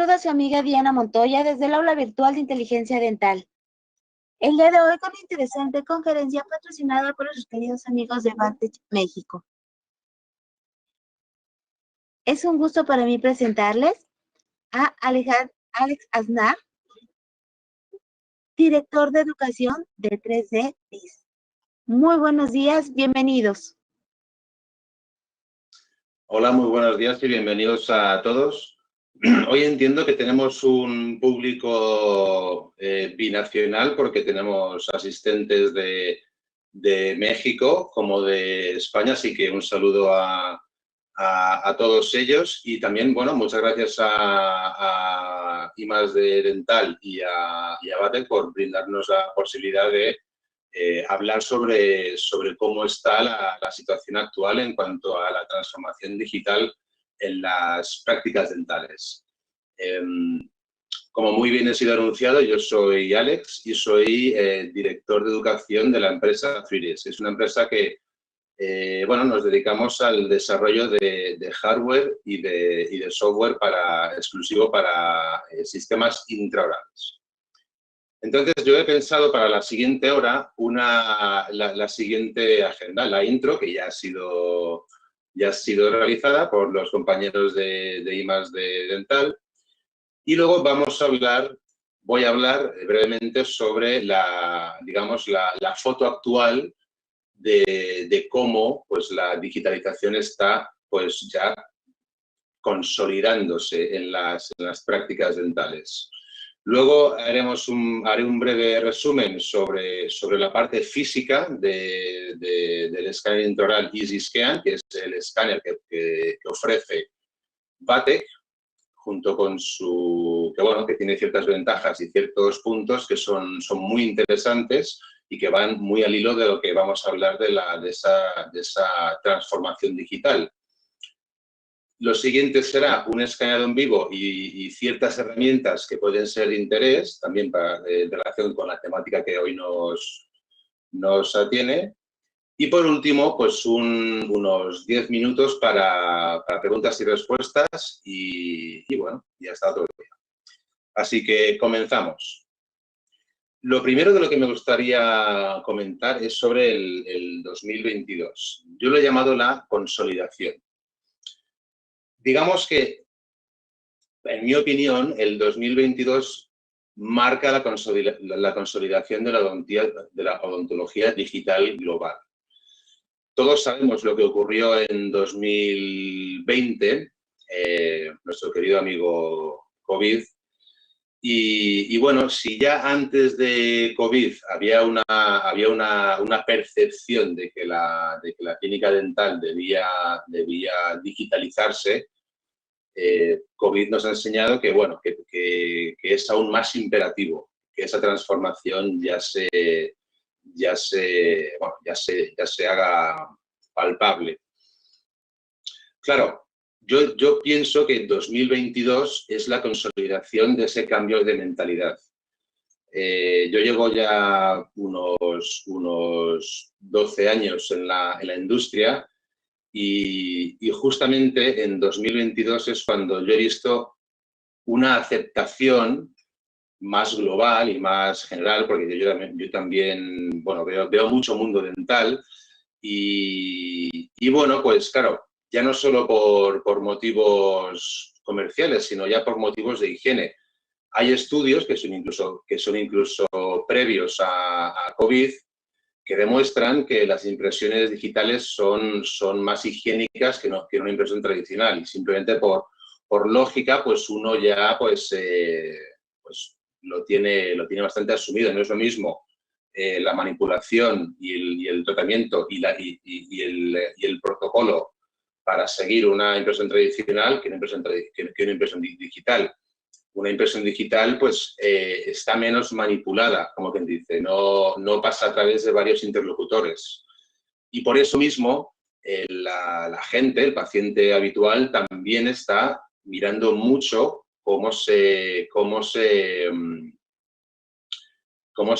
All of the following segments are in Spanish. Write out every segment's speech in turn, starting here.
Saluda a su amiga Diana Montoya desde el aula virtual de inteligencia dental. El día de hoy con una interesante conferencia patrocinada por nuestros queridos amigos de Vantage México. Es un gusto para mí presentarles a Alex Aznar, director de educación de 3D BIS. Muy buenos días, bienvenidos. Hola, muy buenos días y bienvenidos a todos. Hoy entiendo que tenemos un público binacional porque tenemos asistentes de México como de España, así que un saludo a todos ellos y también, bueno, muchas gracias a I+D Dental y a Batec por brindarnos la posibilidad de hablar sobre cómo está la situación actual en cuanto a la transformación digital en las prácticas dentales. Como muy bien ha sido anunciado, yo soy Alex y soy director de educación de la empresa 3DS. Es una empresa que bueno, nos dedicamos al desarrollo de hardware y de software exclusivo para sistemas intraorales. Entonces, yo he pensado para la siguiente hora la siguiente agenda, la intro, que ya ha sido realizada por los compañeros de I+D Dental. Y luego voy a hablar brevemente sobre digamos, la foto actual de cómo pues, la digitalización está pues, ya consolidándose en las prácticas dentales. Luego haré un breve resumen sobre la parte física del escáner intraoral EasyScan, que es el escáner que ofrece Batec, junto con que tiene ciertas ventajas y ciertos puntos que son muy interesantes y que van muy al hilo de lo que vamos a hablar de esa transformación digital. Lo siguiente será un escaneado en vivo y ciertas herramientas que pueden ser de interés, también en relación con la temática que hoy nos atiene. Y por último, pues unos 10 minutos para preguntas y respuestas y bueno, ya está todo el día. Así que comenzamos. Lo primero de lo que me gustaría comentar es sobre el 2022. Yo lo he llamado la consolidación. Digamos que, en mi opinión, el 2022 marca la consolidación de la odontología digital global. Todos sabemos lo que ocurrió en 2020, nuestro querido amigo COVID. Y bueno, si ya antes de COVID había una percepción de que la clínica dental debía digitalizarse, COVID nos ha enseñado que, bueno, que es aún más imperativo que esa transformación ya se haga palpable. Claro, yo pienso que 2022 es la consolidación de ese cambio de mentalidad. Yo llevo ya unos 12 años en la industria y justamente en 2022 es cuando yo he visto una aceptación más global y más general, porque yo también bueno, veo mucho mundo dental y bueno, pues claro, ya no solo por motivos comerciales, sino ya por motivos de higiene. Hay estudios que son incluso previos a COVID que demuestran que las impresiones digitales son más higiénicas que una impresión tradicional y simplemente por lógica, pues uno ya pues lo tiene bastante asumido. No es lo mismo la manipulación y el tratamiento y el protocolo para seguir una impresión tradicional que una impresión digital. Una impresión digital pues está menos manipulada, como quien dice, no pasa a través de varios interlocutores. Y por eso mismo la gente, el paciente habitual, también está mirando mucho cómo se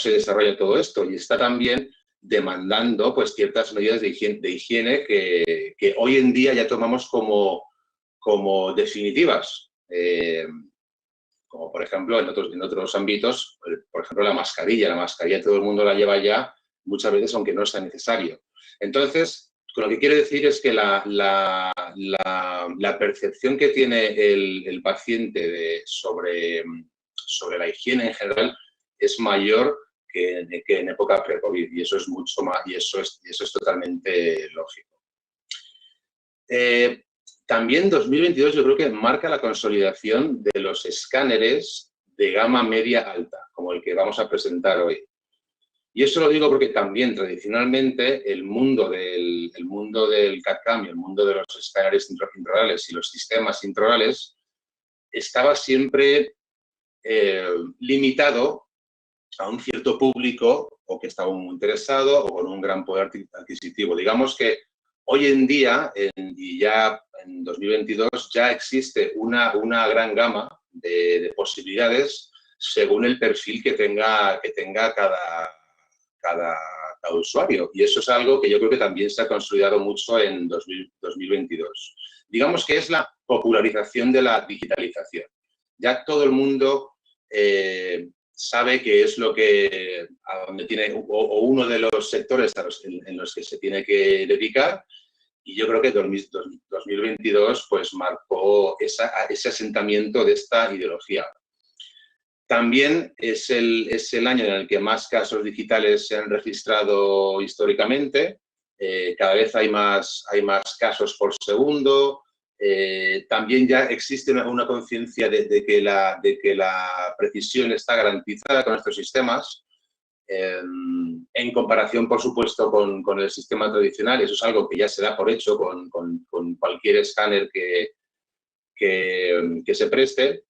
desarrolla todo esto y está también demandando pues ciertas medidas de higiene que hoy en día ya tomamos como definitivas. como por ejemplo en otros ámbitos, por ejemplo la mascarilla todo el mundo la lleva ya muchas veces aunque no sea necesario. Entonces, con lo que quiero decir es que la percepción que tiene el paciente sobre la higiene en general es mayor que en época pre-COVID, y eso es mucho más, y eso es totalmente lógico. También 2022 yo creo que marca la consolidación de los escáneres de gama media-alta, como el que vamos a presentar hoy. Y eso lo digo porque también tradicionalmente el mundo del CAD/CAM y el mundo de los escáneres intraorales y los sistemas intraorales estaba siempre limitado a un cierto público o que estaba muy interesado o con un gran poder adquisitivo. Digamos que hoy en día, y ya en 2022, ya existe una gran gama de posibilidades según el perfil que tenga cada usuario. Y eso es algo que yo creo que también se ha consolidado mucho en 2022. Digamos que es la popularización de la digitalización. Ya todo el mundo sabe que es lo que, a donde tiene, o uno de los sectores en los que se tiene que dedicar, y yo creo que 2022 pues marcó ese asentamiento de esta ideología. También es el año en el que más casos digitales se han registrado históricamente. Cada vez hay más casos por segundo. También ya existe una conciencia de que la precisión está garantizada con estos sistemas. En comparación, por supuesto, con el sistema tradicional. Eso es algo que ya se da por hecho con cualquier escáner que se preste.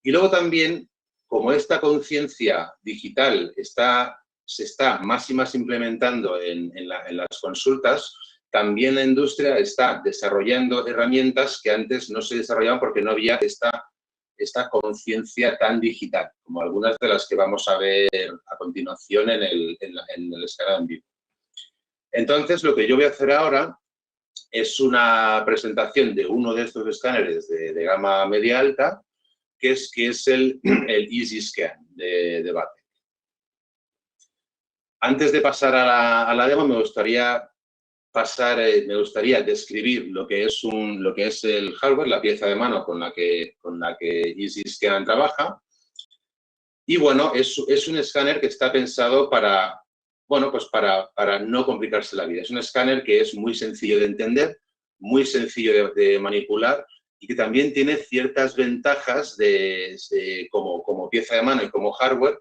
Y luego también, como esta conciencia digital se está más y más implementando en las consultas, también la industria está desarrollando herramientas que antes no se desarrollaban porque no había esta conciencia tan digital, como algunas de las que vamos a ver a continuación en el escáner en vivo. Entonces, lo que yo voy a hacer ahora es una presentación de uno de estos escáneres de gama media-alta, que es el EasyScan de Batec. Antes de pasar a la demo, me gustaría describir lo que es el hardware, la pieza de mano con la que EasyScan trabaja. Y bueno, es un escáner que está pensado para no complicarse la vida. Es un escáner que es muy sencillo de entender, muy sencillo de manipular, y que también tiene ciertas ventajas como pieza de mano y como hardware,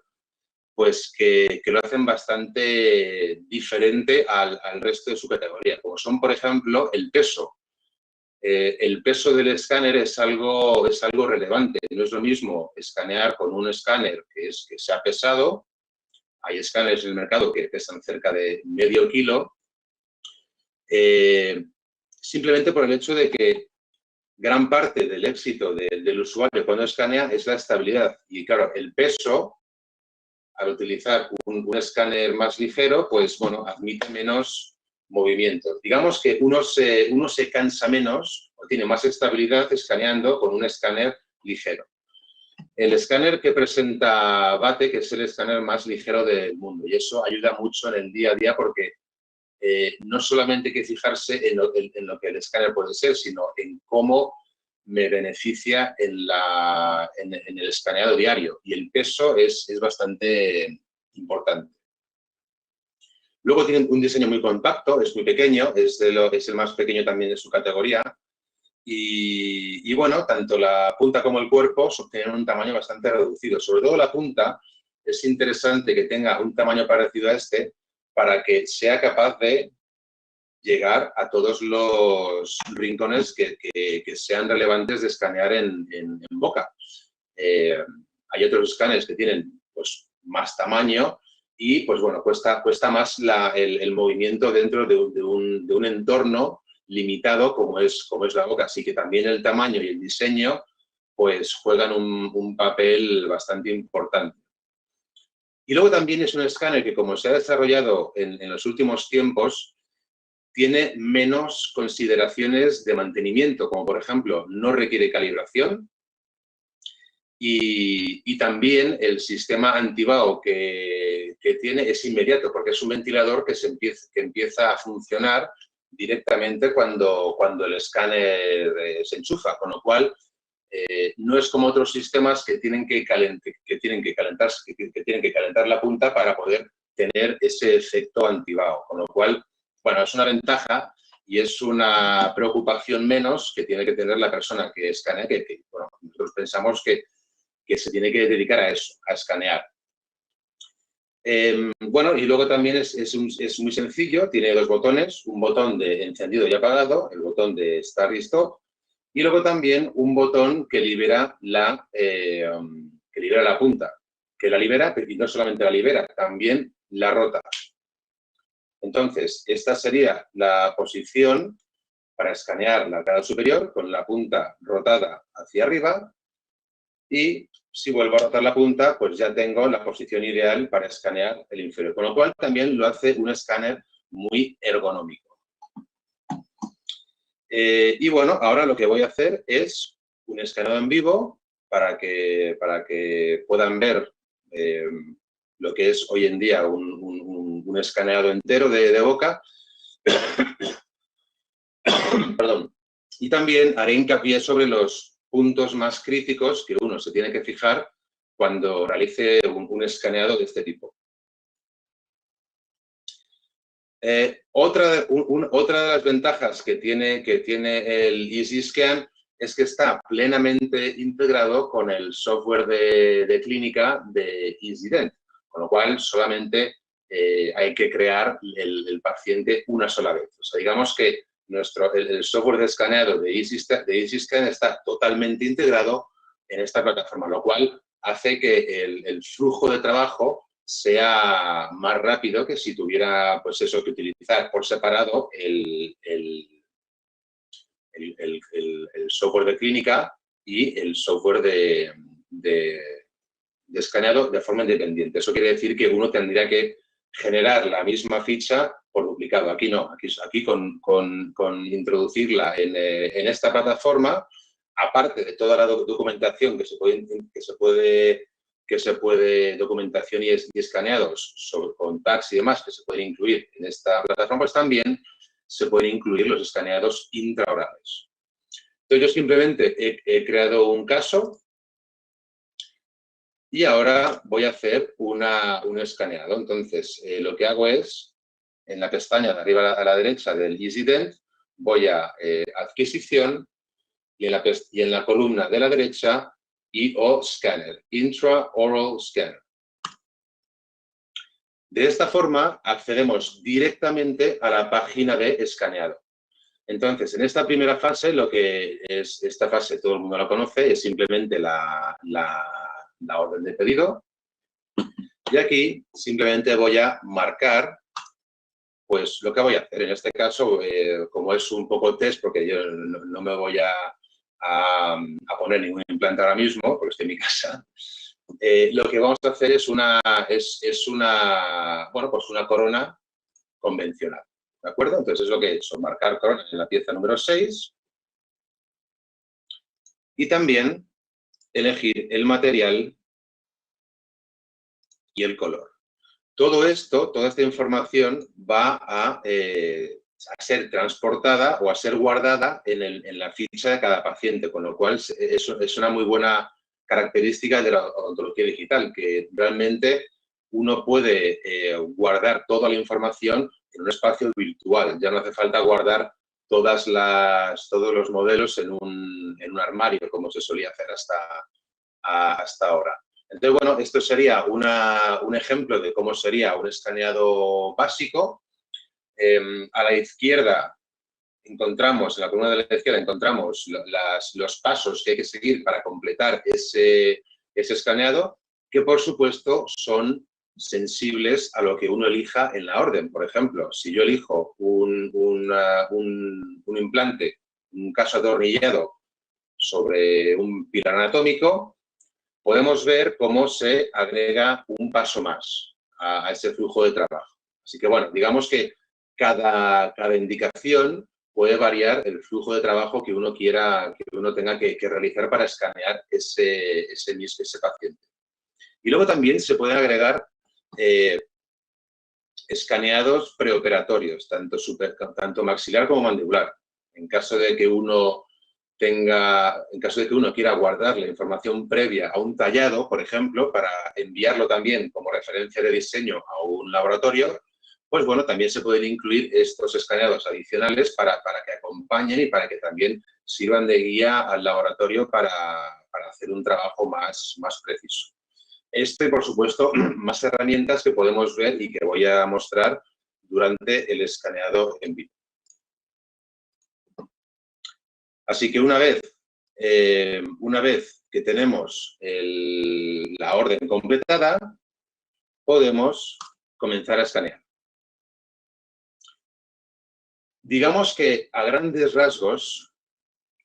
pues que lo hacen bastante diferente al resto de su categoría, como son, por ejemplo, el peso. El peso del escáner es algo relevante. No es lo mismo escanear con un escáner que sea pesado. Hay escáneres en el mercado que pesan cerca de medio kilo, simplemente por el hecho de que gran parte del éxito del usuario cuando escanea es la estabilidad. Y claro, el peso, al utilizar un escáner más ligero, pues bueno, admite menos movimiento. Digamos que uno se cansa menos o tiene más estabilidad escaneando con un escáner ligero. El escáner que presenta Batec es el escáner más ligero del mundo, y eso ayuda mucho en el día a día porque no solamente hay que fijarse en lo que el escáner puede ser, sino en cómo me beneficia en el escaneado diario, y el peso es bastante importante. Luego tiene un diseño muy compacto, es muy pequeño, es el más pequeño también de su categoría, y bueno, tanto la punta como el cuerpo tienen un tamaño bastante reducido. Sobre todo la punta es interesante que tenga un tamaño parecido a este para que sea capaz de llegar a todos los rincones que sean relevantes de escanear en boca. Hay otros escáneres que tienen pues, más tamaño y pues bueno, cuesta más el movimiento dentro de un entorno limitado como es la boca. Así que también el tamaño y el diseño pues juegan un papel bastante importante. Y luego también es un escáner que, como se ha desarrollado en los últimos tiempos, tiene menos consideraciones de mantenimiento, como por ejemplo, no requiere calibración y también el sistema antivaho que tiene es inmediato, porque es un ventilador que empieza a funcionar directamente cuando el escáner se enchufa, con lo cual no es como otros sistemas que tienen que calentar la punta para poder tener ese efecto antivaho, con lo cual, bueno, es una ventaja y es una preocupación menos que tiene que tener la persona que escanea, bueno, nosotros pensamos que se tiene que dedicar a eso, a escanear. Bueno, y luego también es muy sencillo, tiene dos botones, un botón de encendido y apagado, el botón de Start y Stop, y luego también un botón que libera la punta, que la libera, pero no solamente la libera, también la rota. Entonces, esta sería la posición para escanear la cara superior con la punta rotada hacia arriba, y si vuelvo a rotar la punta, pues ya tengo la posición ideal para escanear el inferior, con lo cual también lo hace un escáner muy ergonómico. Y bueno, ahora lo que voy a hacer es un escaneo en vivo para que puedan ver lo que es hoy en día un escaneado entero de boca. Perdón. Y también haré hincapié sobre los puntos más críticos que uno se tiene que fijar cuando realice un escaneado de este tipo. Otra de las ventajas que tiene el EasyScan es que está plenamente integrado con el software de clínica de EasyDent, con lo cual solamente hay que crear el paciente una sola vez. O sea, digamos que el software de escaneado de EasyScan está totalmente integrado en esta plataforma, lo cual hace que el flujo de trabajo sea más rápido que si tuviera, pues eso, que utilizar por separado el software de clínica y el software de escaneado de forma independiente. Eso quiere decir que uno tendría que generar la misma ficha por duplicado. Aquí no, aquí con introducirla en esta plataforma, aparte de toda la documentación que se puede documentación y escaneados con tags y demás que se pueden incluir en esta plataforma, pues también se pueden incluir los escaneados intraorales. Entonces yo simplemente he creado un caso y ahora voy a hacer un escaneado. Entonces lo que hago es, en la pestaña de arriba a la derecha del EasyDent, voy a adquisición y en la columna de la derecha IO Scanner, Intraoral Scanner. De esta forma accedemos directamente a la página de escaneado. Entonces, en esta primera fase, esta fase todo el mundo la conoce, es simplemente la orden de pedido. Y aquí simplemente voy a marcar pues lo que voy a hacer. En este caso, como es un poco test, porque yo no me voy a poner ningún implante ahora mismo, porque estoy en mi casa, lo que vamos a hacer es una corona convencional, ¿de acuerdo? Entonces es lo que he hecho, marcar corona en la pieza número 6 y también elegir el material y el color. Todo esto, toda esta información va a ser transportada o a ser guardada en la ficha de cada paciente, con lo cual es una muy buena característica de la odontología digital, que realmente uno puede guardar toda la información en un espacio virtual. Ya no hace falta guardar todos los modelos en un armario, como se solía hacer hasta ahora. Entonces, bueno, esto sería un ejemplo de cómo sería un escaneado básico. A la izquierda encontramos, en la columna de la izquierda encontramos los pasos que hay que seguir para completar ese escaneado, que por supuesto son sensibles a lo que uno elija en la orden. Por ejemplo, si yo elijo un implante, un caso atornillado sobre un pilar anatómico, podemos ver cómo se agrega un paso más a ese flujo de trabajo. Así que, bueno, digamos que cada indicación puede variar el flujo de trabajo que uno quiera, que uno tenga que realizar para escanear ese paciente. Y luego también se pueden agregar escaneados preoperatorios, tanto maxilar como mandibular. En caso de que uno quiera guardar la información previa a un tallado, por ejemplo, para enviarlo también como referencia de diseño a un laboratorio, pues bueno, también se pueden incluir estos escaneados adicionales para que acompañen y para que también sirvan de guía al laboratorio para hacer un trabajo más preciso. Esto y, por supuesto, más herramientas que podemos ver y que voy a mostrar durante el escaneado en vivo. Así que una vez que tenemos la orden completada, podemos comenzar a escanear. Digamos que a grandes rasgos,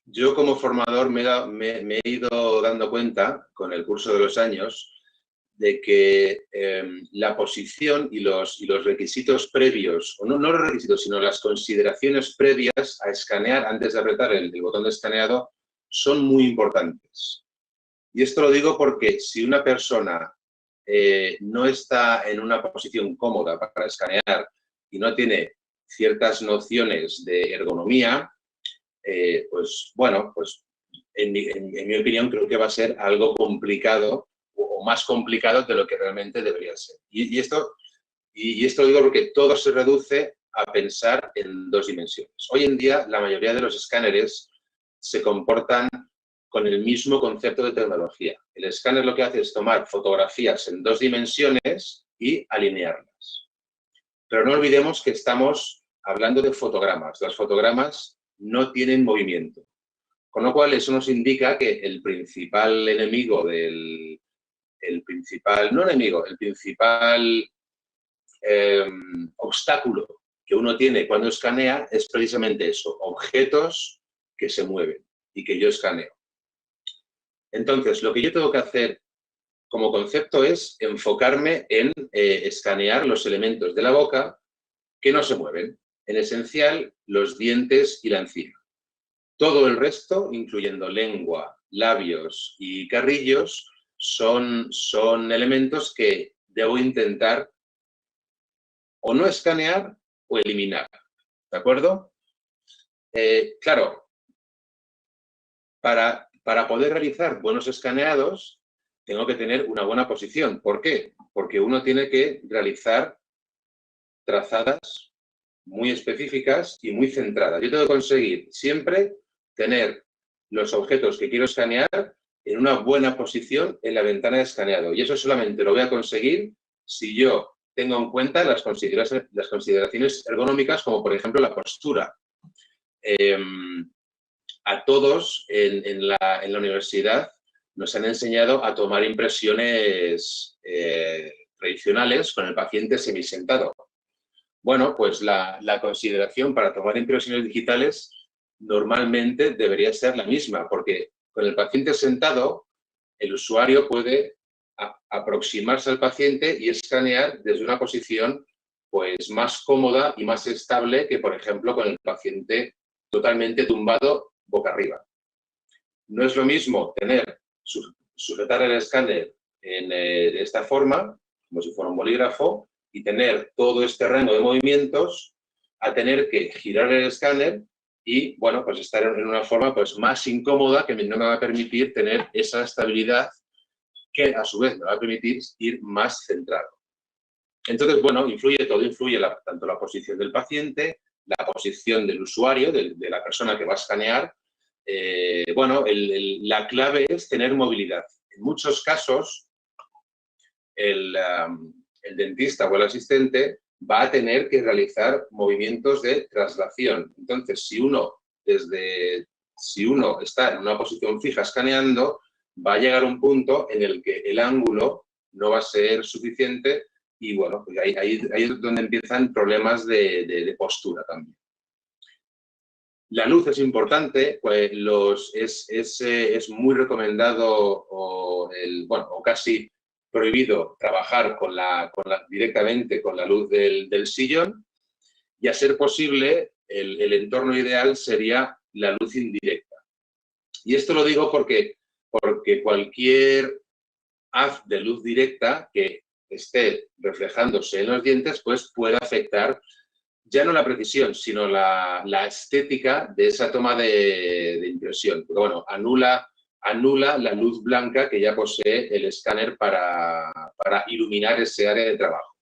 yo como formador me he ido dando cuenta con el curso de los años de que la posición y los requisitos previos, o no los requisitos, sino las consideraciones previas a escanear antes de apretar el botón de escaneado son muy importantes. Y esto lo digo porque si una persona no está en una posición cómoda para escanear y no tiene ciertas nociones de ergonomía, pues bueno, pues en mi opinión creo que va a ser algo complicado o más complicado de lo que realmente debería ser. Y esto lo digo porque todo se reduce a pensar en dos dimensiones. Hoy en día la mayoría de los escáneres se comportan con el mismo concepto de tecnología. El escáner lo que hace es tomar fotografías en dos dimensiones y alinearlas. Pero no olvidemos que estamos hablando de fotogramas. Los fotogramas no tienen movimiento. Con lo cual, eso nos indica que el principal enemigo el principal obstáculo que uno tiene cuando escanea es precisamente eso, objetos que se mueven y que yo escaneo. Entonces, lo que yo tengo que hacer como concepto es enfocarme en escanear los elementos de la boca que no se mueven. En esencial, los dientes y la encía. Todo el resto, incluyendo lengua, labios y carrillos, son elementos que debo intentar o no escanear o eliminar. ¿De acuerdo? Claro, para poder realizar buenos escaneados, tengo que tener una buena posición. ¿Por qué? Porque uno tiene que realizar trazadas muy específicas y muy centradas. Yo tengo que conseguir siempre tener los objetos que quiero escanear en una buena posición en la ventana de escaneado. Y eso solamente lo voy a conseguir si yo tengo en cuenta las consideraciones ergonómicas, como por ejemplo la postura. A todos en la universidad nos han enseñado a tomar impresiones tradicionales con el paciente semisentado. Bueno, pues la consideración para tomar impresiones digitales normalmente debería ser la misma, porque con el paciente sentado, el usuario puede aproximarse al paciente y escanear desde una posición pues, más cómoda y más estable que, por ejemplo, con el paciente totalmente tumbado boca arriba. No es lo mismo sujetar el escáner de esta forma, como si fuera un bolígrafo, y tener todo este rango de movimientos a tener que girar el escáner y, bueno, pues estar en una forma pues, más incómoda que no me va a permitir tener esa estabilidad que, a su vez, me va a permitir ir más centrado. Entonces, bueno, influye tanto la posición del paciente, la posición del usuario, de la persona que va a escanear. Bueno, la clave es tener movilidad. En muchos casos, el dentista o el asistente va a tener que realizar movimientos de traslación. Entonces, si uno está en una posición fija escaneando, va a llegar a un punto en el que el ángulo no va a ser suficiente y, bueno, pues ahí es donde empiezan problemas de postura también. La luz es importante, pues es muy recomendado o casi prohibido trabajar directamente con la luz del sillón y, a ser posible, el entorno ideal sería la luz indirecta. Y esto lo digo porque cualquier haz de luz directa que esté reflejándose en los dientes, pues puede afectar ya no la precisión, sino la estética de esa toma de impresión. Pero bueno, anula la luz blanca que ya posee el escáner para iluminar ese área de trabajo.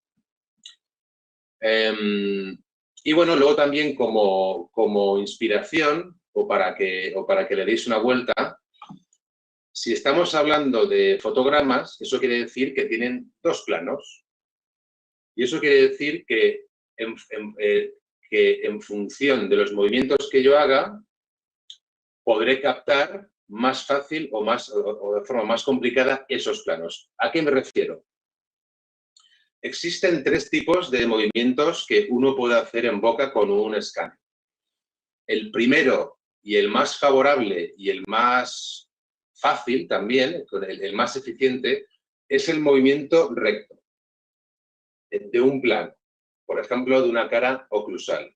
Y bueno, luego también como inspiración o para que le deis una vuelta, si estamos hablando de fotogramas, eso quiere decir que tienen dos planos. Y eso quiere decir que en función de los movimientos que yo haga, podré captar más fácil o de forma más complicada esos planos. ¿A qué me refiero? Existen tres tipos de movimientos que uno puede hacer en boca con un escáner. El primero y el más favorable y el más fácil también, el más eficiente, es el movimiento recto de un plano. Por ejemplo, de una cara oclusal,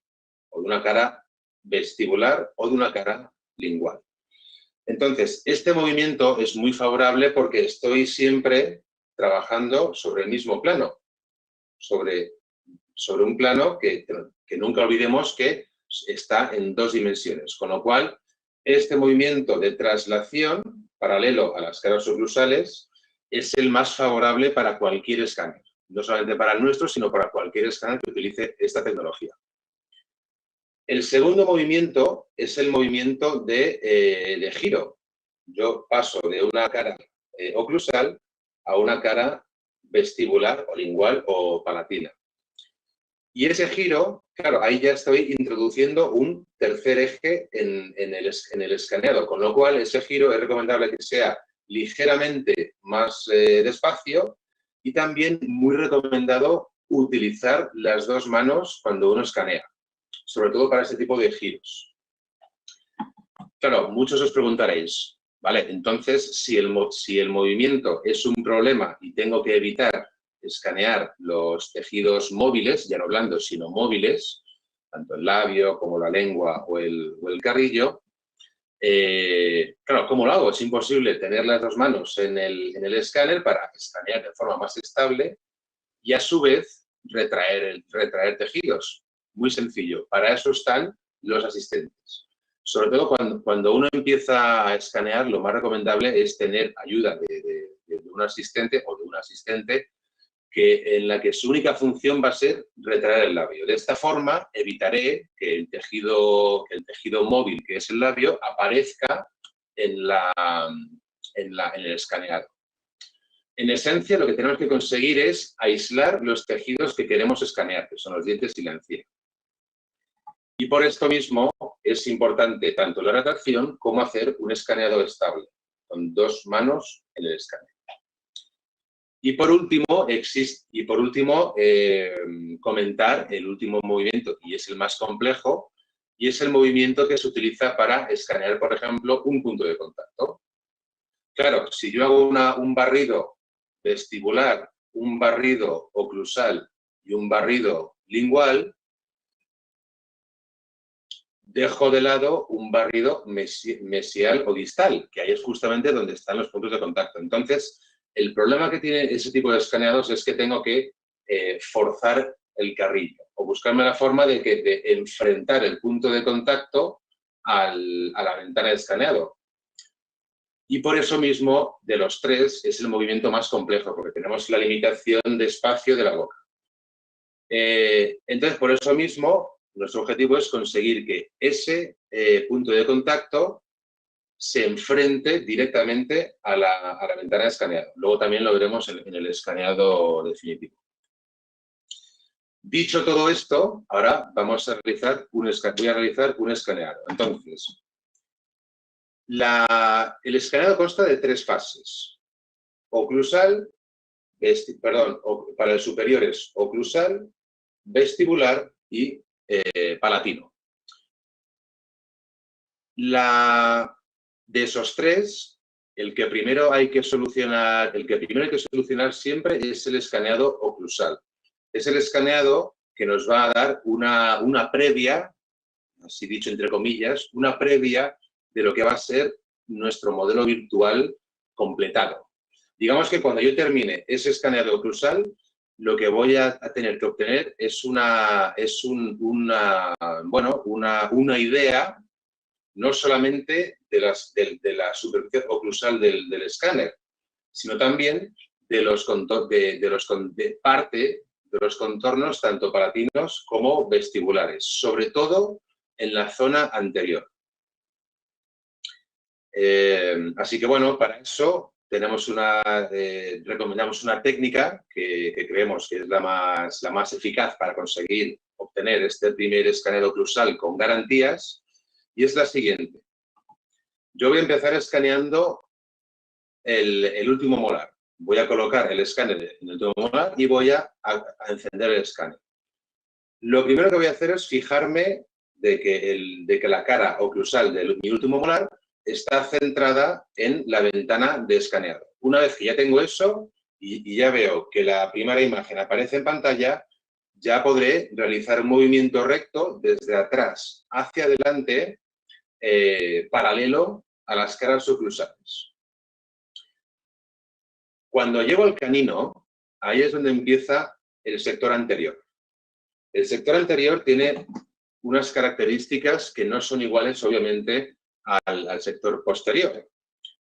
o de una cara vestibular, o de una cara lingual. Entonces, este movimiento es muy favorable porque estoy siempre trabajando sobre el mismo plano, sobre un plano que nunca olvidemos que está en dos dimensiones, con lo cual este movimiento de traslación paralelo a las caras oclusales es el más favorable para cualquier escáner, no solamente para el nuestro, sino para cualquier escáner que utilice esta tecnología. El segundo movimiento es el movimiento de giro. Yo paso de una cara oclusal a una cara vestibular o lingual o palatina. Y ese giro, claro, ahí ya estoy introduciendo un tercer eje en el escaneado, con lo cual ese giro es recomendable que sea ligeramente más despacio y también muy recomendado utilizar las dos manos cuando uno escanea, sobre todo para este tipo de giros. Claro, muchos os preguntaréis, vale, entonces si el movimiento es un problema y tengo que evitar escanear los tejidos móviles, ya no blandos, sino móviles, tanto el labio como la lengua o el carrillo, claro, ¿cómo lo hago? Es imposible tener las dos manos en el escáner para escanear de forma más estable y a su vez retraer tejidos. Muy sencillo. Para eso están los asistentes. Sobre todo cuando uno empieza a escanear, lo más recomendable es tener ayuda de un asistente o de un asistente en la que su única función va a ser retraer el labio. De esta forma evitaré que el tejido móvil, que es el labio, aparezca en el escaneado. En esencia, lo que tenemos que conseguir es aislar los tejidos que queremos escanear, que son los dientes y la encía. Y por esto mismo es importante tanto la retracción como hacer un escaneado estable, con dos manos en el escáner. Y por último, comentar el último movimiento, y es el más complejo, y es el movimiento que se utiliza para escanear, por ejemplo, un punto de contacto. Claro, si yo hago un barrido vestibular, un barrido oclusal y un barrido lingual, dejo de lado un barrido mesial o distal, que ahí es justamente donde están los puntos de contacto. Entonces, el problema que tiene ese tipo de escaneados es que tengo que forzar el carrillo o buscarme la forma de enfrentar el punto de contacto a la ventana de escaneado. Y por eso mismo, de los tres, es el movimiento más complejo, porque tenemos la limitación de espacio de la boca. Entonces, por eso mismo, nuestro objetivo es conseguir que ese punto de contacto se enfrente directamente a la ventana de escaneado. Luego también lo veremos en el escaneado definitivo. Dicho todo esto, ahora voy a realizar un escaneado. Entonces, el escaneado consta de tres fases. Oclusal, para el superior es oclusal, vestibular y palatino. De esos tres, el que primero hay que solucionar siempre es el escaneado oclusal. Es el escaneado que nos va a dar una previa así dicho entre comillas, una previa de lo que va a ser nuestro modelo virtual completado. Digamos que cuando yo termine ese escaneado oclusal, lo que voy a tener que obtener es una idea no solamente de la superficie oclusal del escáner, sino también de parte de los contornos tanto palatinos como vestibulares, sobre todo en la zona anterior. Así que bueno, para eso recomendamos una técnica que creemos que es la más eficaz para conseguir obtener este primer escaneo oclusal con garantías, y es la siguiente. Yo voy a empezar escaneando el último molar. Voy a colocar el escáner en el último molar y voy a encender el escáner. Lo primero que voy a hacer es fijarme de que la cara oclusal de mi último molar está centrada en la ventana de escaneado. Una vez que ya tengo eso y ya veo que la primera imagen aparece en pantalla, ya podré realizar un movimiento recto desde atrás hacia adelante, paralelo a las caras oclusales. Cuando llego al canino, ahí es donde empieza el sector anterior. El sector anterior tiene unas características que no son iguales, obviamente, al sector posterior.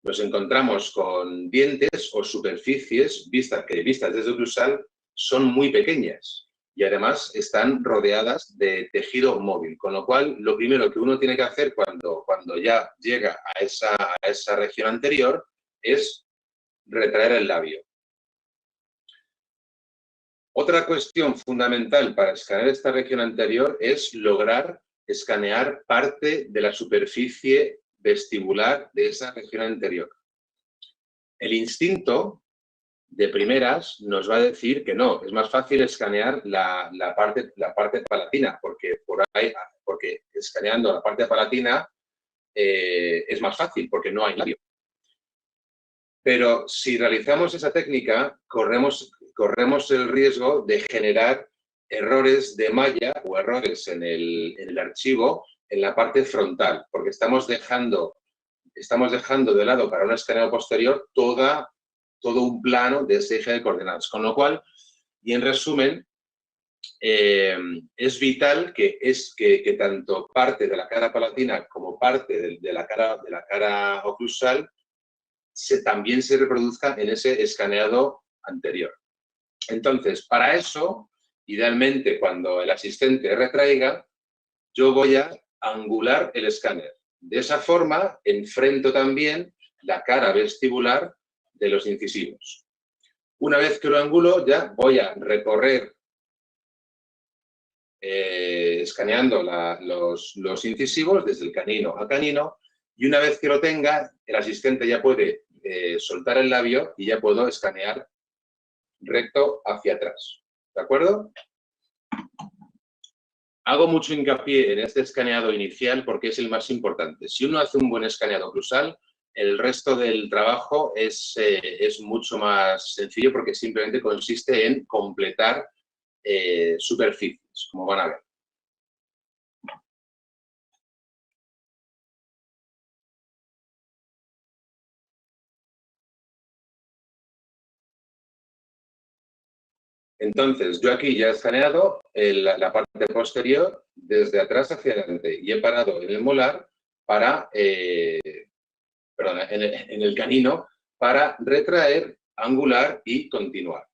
Nos encontramos con dientes o superficies que vistas desde oclusal son muy pequeñas y además están rodeadas de tejido móvil, con lo cual lo primero que uno tiene que hacer cuando ya llega a esa región anterior es retraer el labio. Otra cuestión fundamental para escanear esta región anterior es lograr escanear parte de la superficie vestibular de esa región anterior. El instinto de primeras nos va a decir que no, es más fácil escanear la parte palatina, porque escaneando la parte palatina es más fácil, porque no hay labio. Pero si realizamos esa técnica, corremos el riesgo de generar errores de malla o errores en el archivo en la parte frontal, porque estamos dejando de lado para un escaneo posterior todo un plano de ese eje de coordenadas. Con lo cual, y en resumen, es vital que tanto parte de la cara palatina como parte de la cara oclusal también se reproduzca en ese escaneado anterior. Entonces, para eso, idealmente, cuando el asistente retraiga, yo voy a angular el escáner. De esa forma, enfrento también la cara vestibular de los incisivos. Una vez que lo angulo, ya voy a recorrer escaneando los incisivos desde el canino a canino, y una vez que lo tenga, el asistente ya puede soltar el labio y ya puedo escanear recto hacia atrás. ¿De acuerdo? Hago mucho hincapié en este escaneado inicial porque es el más importante. Si uno hace un buen escaneado oclusal, el resto del trabajo es mucho más sencillo porque simplemente consiste en completar superficies, como van a ver. Entonces, yo aquí ya he escaneado la parte posterior desde atrás hacia adelante y he parado en el molar para, en el canino para retraer, angular y continuar.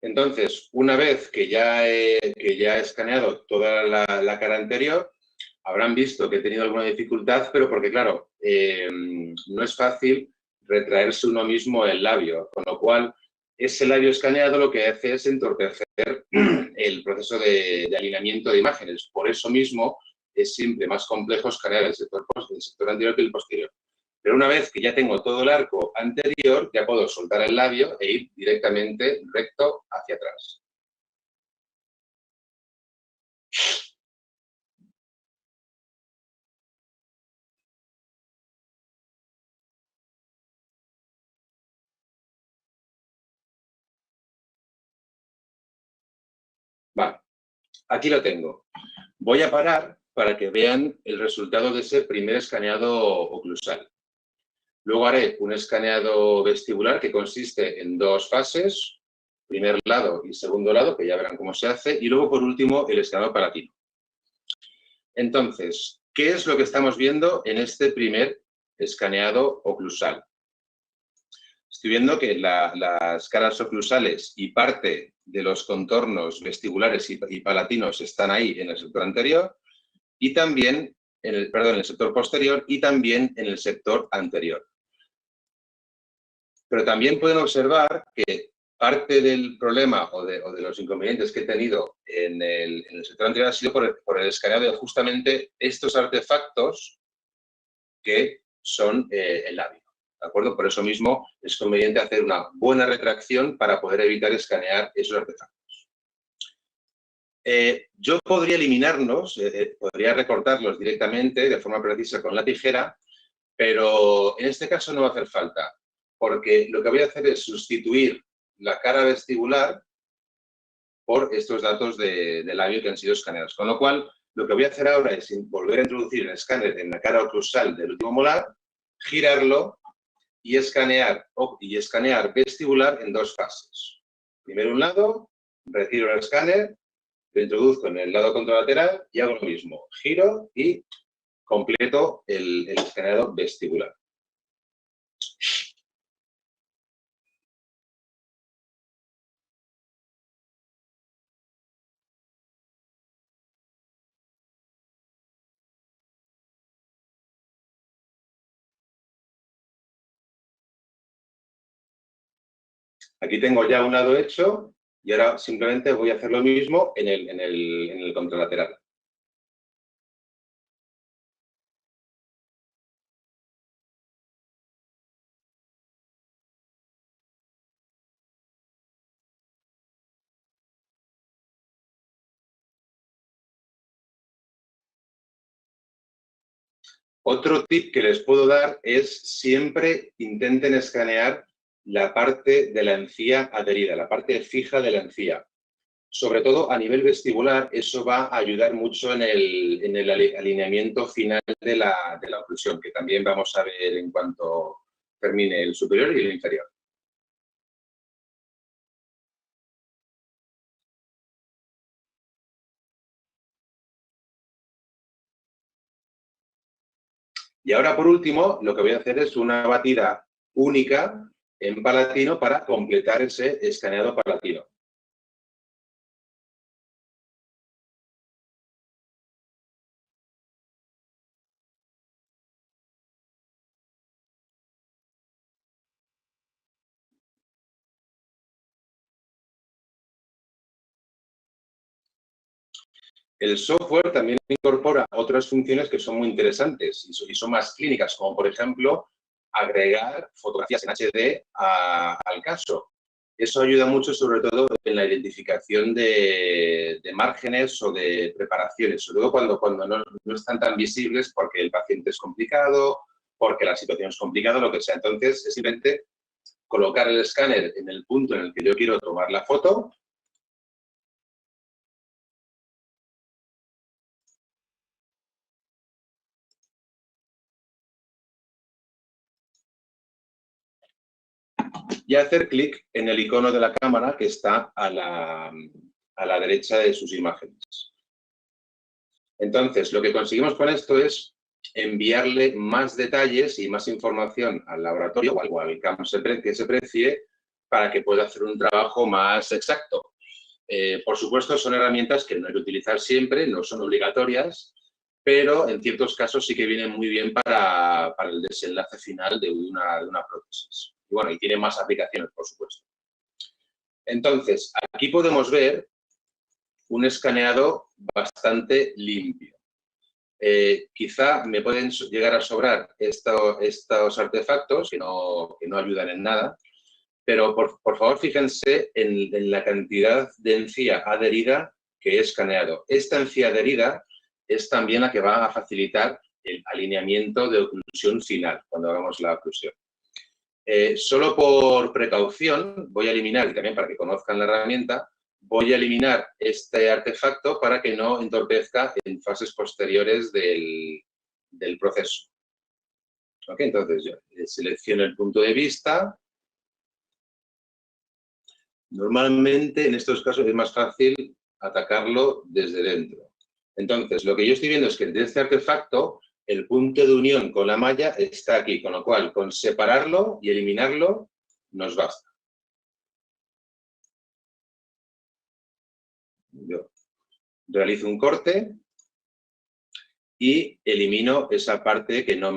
Entonces, una vez que ya he escaneado toda la cara anterior, habrán visto que he tenido alguna dificultad, pero porque, claro, no es fácil retraerse uno mismo el labio, con lo cual ese labio escaneado lo que hace es entorpecer el proceso de alineamiento de imágenes. Por eso mismo es siempre más complejo escanear el sector anterior que el posterior. Pero una vez que ya tengo todo el arco anterior, ya puedo soltar el labio e ir directamente recto hacia atrás. Vale, aquí lo tengo. Voy a parar para que vean el resultado de ese primer escaneado oclusal. Luego haré un escaneado vestibular que consiste en 2 fases, primer lado y segundo lado, que ya verán cómo se hace, y luego, por último, el escaneado palatino. Entonces, ¿qué es lo que estamos viendo en este primer escaneado oclusal? Estoy viendo que las caras oclusales y parte de los contornos vestibulares y palatinos están ahí en el sector anterior y también, en el sector posterior y también en el sector anterior. Pero también pueden observar que parte del problema o de los inconvenientes que he tenido en el sector anterior ha sido por el escaneado de justamente estos artefactos que son el labio. ¿De acuerdo? Por eso mismo es conveniente hacer una buena retracción para poder evitar escanear esos artefactos. Yo podría eliminarlos, podría recortarlos directamente de forma precisa con la tijera, pero en este caso no va a hacer falta, porque lo que voy a hacer es sustituir la cara vestibular por estos datos de labio que han sido escaneados. Con lo cual, lo que voy a hacer ahora es volver a introducir el escáner en la cara oclusal del último molar, girarlo y escanear vestibular en 2 fases. Primero un lado, retiro el escáner, lo introduzco en el lado contralateral y hago lo mismo. Giro y completo el escaneado vestibular. Aquí tengo ya un lado hecho y ahora simplemente voy a hacer lo mismo en el contralateral. Otro tip que les puedo dar es siempre intenten escanear la parte de la encía adherida, la parte fija de la encía. Sobre todo a nivel vestibular, eso va a ayudar mucho en el alineamiento final de la oclusión, que también vamos a ver en cuanto termine el superior y el inferior. Y ahora, por último, lo que voy a hacer es una batida única en palatino para completar ese escaneado palatino. El software también incorpora otras funciones que son muy interesantes y son más clínicas, como por ejemplo agregar fotografías en HD al caso. Eso ayuda mucho, sobre todo, en la identificación de márgenes o de preparaciones, sobre todo cuando no están tan visibles porque el paciente es complicado, porque la situación es complicada, lo que sea. Entonces, es simplemente colocar el escáner en el punto en el que yo quiero tomar la foto. Y hacer clic en el icono de la cámara que está a la derecha de sus imágenes. Entonces, lo que conseguimos con esto es enviarle más detalles y más información al laboratorio o al campo que se precie para que pueda hacer un trabajo más exacto. Por supuesto, son herramientas que no hay que utilizar siempre, no son obligatorias, pero en ciertos casos sí que vienen muy bien para el desenlace final de una prótesis. Y bueno, y tiene más aplicaciones, por supuesto. Entonces, aquí podemos ver un escaneado bastante limpio. Quizá me pueden llegar a sobrar estos artefactos que no ayudan en nada, pero por favor fíjense en la cantidad de encía adherida que he escaneado. Esta encía adherida es también la que va a facilitar el alineamiento de oclusión final cuando hagamos la oclusión. Solo por precaución voy a eliminar, y también para que conozcan la herramienta, voy a eliminar este artefacto para que no entorpezca en fases posteriores del proceso. ¿Okay? Entonces yo selecciono el punto de vista. Normalmente en estos casos es más fácil atacarlo desde dentro. Entonces lo que yo estoy viendo es que de este artefacto el punto de unión con la malla está aquí, con lo cual con separarlo y eliminarlo nos basta. Yo realizo un corte y elimino esa parte que no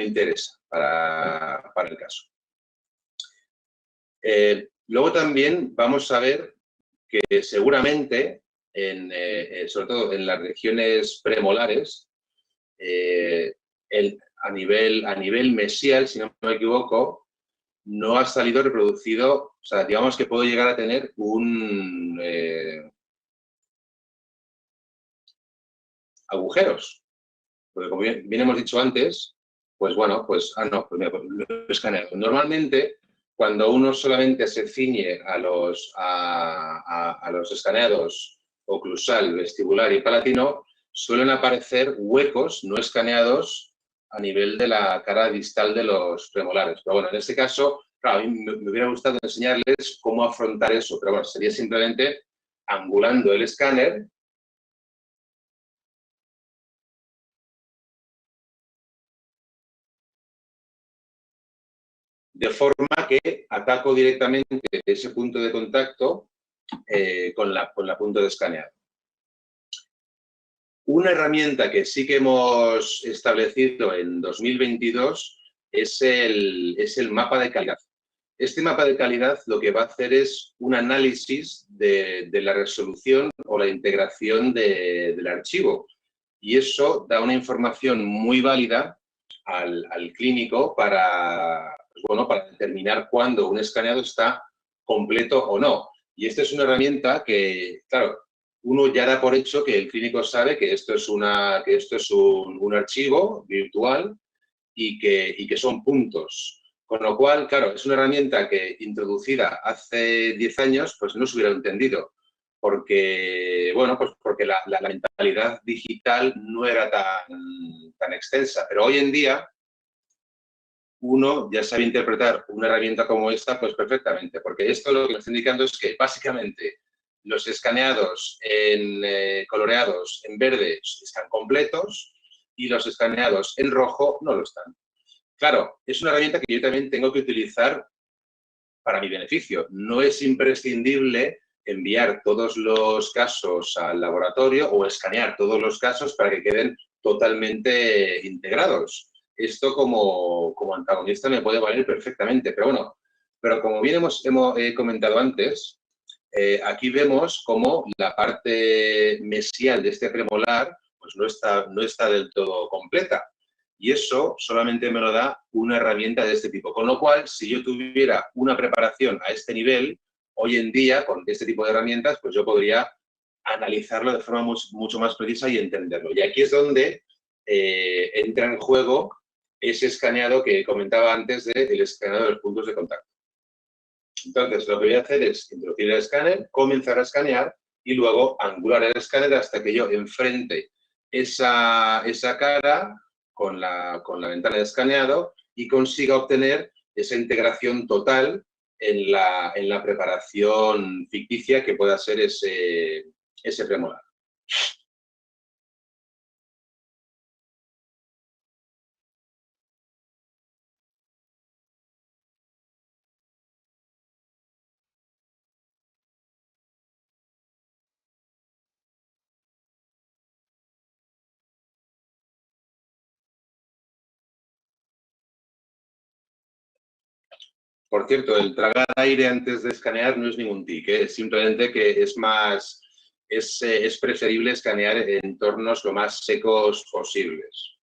interesa para el caso. Luego también vamos a ver que seguramente, sobre todo en las regiones premolares, a nivel mesial, si no me equivoco, no ha salido reproducido, o sea, digamos que puedo llegar a tener agujeros. Porque como bien hemos dicho antes, pues bueno, pues mira, pues lo escaneo. Normalmente, cuando uno solamente se ciñe a los escaneados oclusal, vestibular y palatino, suelen aparecer huecos no escaneados a nivel de la cara distal de los premolares. Pero bueno, en este caso, claro, a mí me hubiera gustado enseñarles cómo afrontar eso, pero bueno, sería simplemente angulando el escáner. De forma que ataco directamente ese punto de contacto con la punta de escaneado. Una herramienta que sí que hemos establecido en 2022 es el mapa de calidad. Este mapa de calidad lo que va a hacer es un análisis de la resolución o la integración del archivo. Y eso da una información muy válida al clínico para determinar cuándo un escaneado está completo o no. Y esta es una herramienta que, claro, uno ya da por hecho que el clínico sabe que esto es un archivo virtual y que son puntos. Con lo cual, claro, es una herramienta que introducida hace 10 años pues no se hubiera entendido. Porque, bueno, pues porque la mentalidad digital no era tan extensa. Pero hoy en día uno ya sabe interpretar una herramienta como esta pues perfectamente, porque esto lo que nos está indicando es que básicamente los escaneados coloreados en verde están completos y los escaneados en rojo no lo están. Claro, es una herramienta que yo también tengo que utilizar para mi beneficio. No es imprescindible enviar todos los casos al laboratorio o escanear todos los casos para que queden totalmente integrados. Esto como antagonista me puede valer perfectamente, pero bueno, pero como bien hemos comentado antes, aquí vemos cómo la parte mesial de este premolar pues no está del todo completa. Y eso solamente me lo da una herramienta de este tipo. Con lo cual, si yo tuviera una preparación a este nivel, hoy en día, con este tipo de herramientas, pues yo podría analizarlo de forma mucho más precisa y entenderlo. Y aquí es donde entra en juego ese escaneado que comentaba antes del escaneado de los puntos de contacto. Entonces, lo que voy a hacer es introducir el escáner, comenzar a escanear y luego angular el escáner hasta que yo enfrente esa cara con la ventana de escaneado y consiga obtener esa integración total en la preparación ficticia que pueda ser ese premolar. Por cierto, el tragar aire antes de escanear no es ningún tic, ¿eh? Es simplemente que es preferible escanear en entornos lo más secos posibles.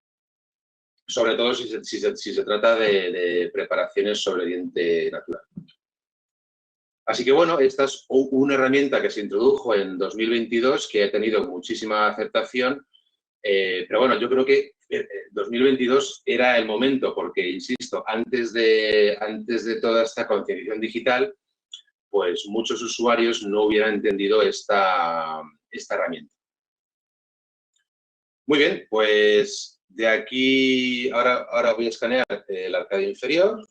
Sobre todo si se trata de preparaciones sobre diente natural. Así que bueno, esta es una herramienta que se introdujo en 2022 que ha tenido muchísima aceptación, pero bueno, yo creo que 2022 era el momento porque, insisto, antes de toda esta concienciación digital, pues muchos usuarios no hubieran entendido esta herramienta. Muy bien, pues de aquí, ahora voy a escanear el arcadio inferior.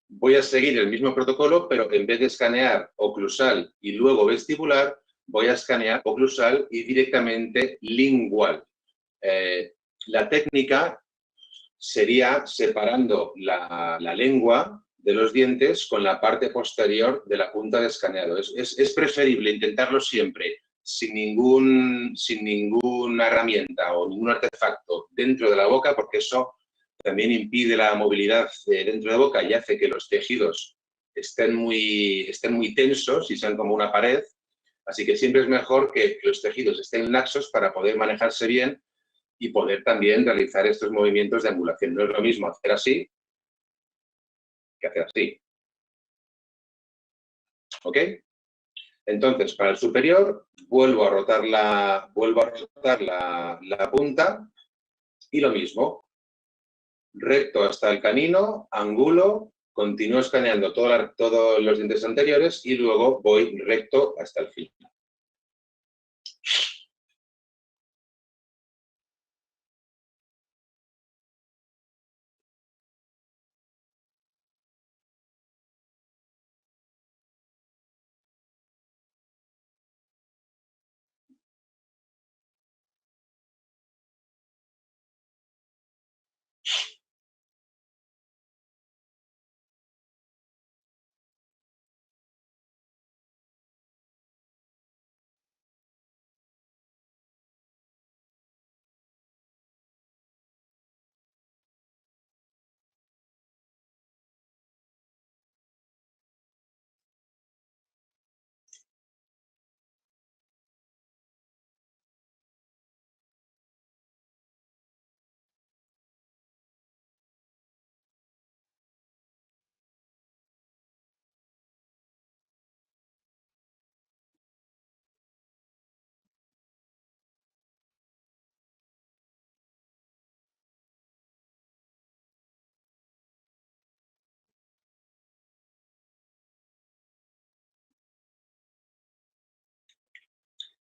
Voy a seguir el mismo protocolo, pero en vez de escanear oclusal y luego vestibular, voy a escanear oclusal y directamente lingual. La técnica sería separando la lengua de los dientes con la parte posterior de la punta de escaneado. Es preferible intentarlo siempre sin ninguna herramienta o ningún artefacto dentro de la boca, porque eso también impide la movilidad dentro de la boca y hace que los tejidos estén muy tensos y sean como una pared. Así que siempre es mejor que los tejidos estén laxos para poder manejarse bien y poder también realizar estos movimientos de angulación. No es lo mismo hacer así que hacer así. ¿Ok? Entonces, para el superior, vuelvo a rotar la punta y lo mismo. Recto hasta el canino, angulo, continúo escaneando todos los dientes anteriores y luego voy recto hasta el fin.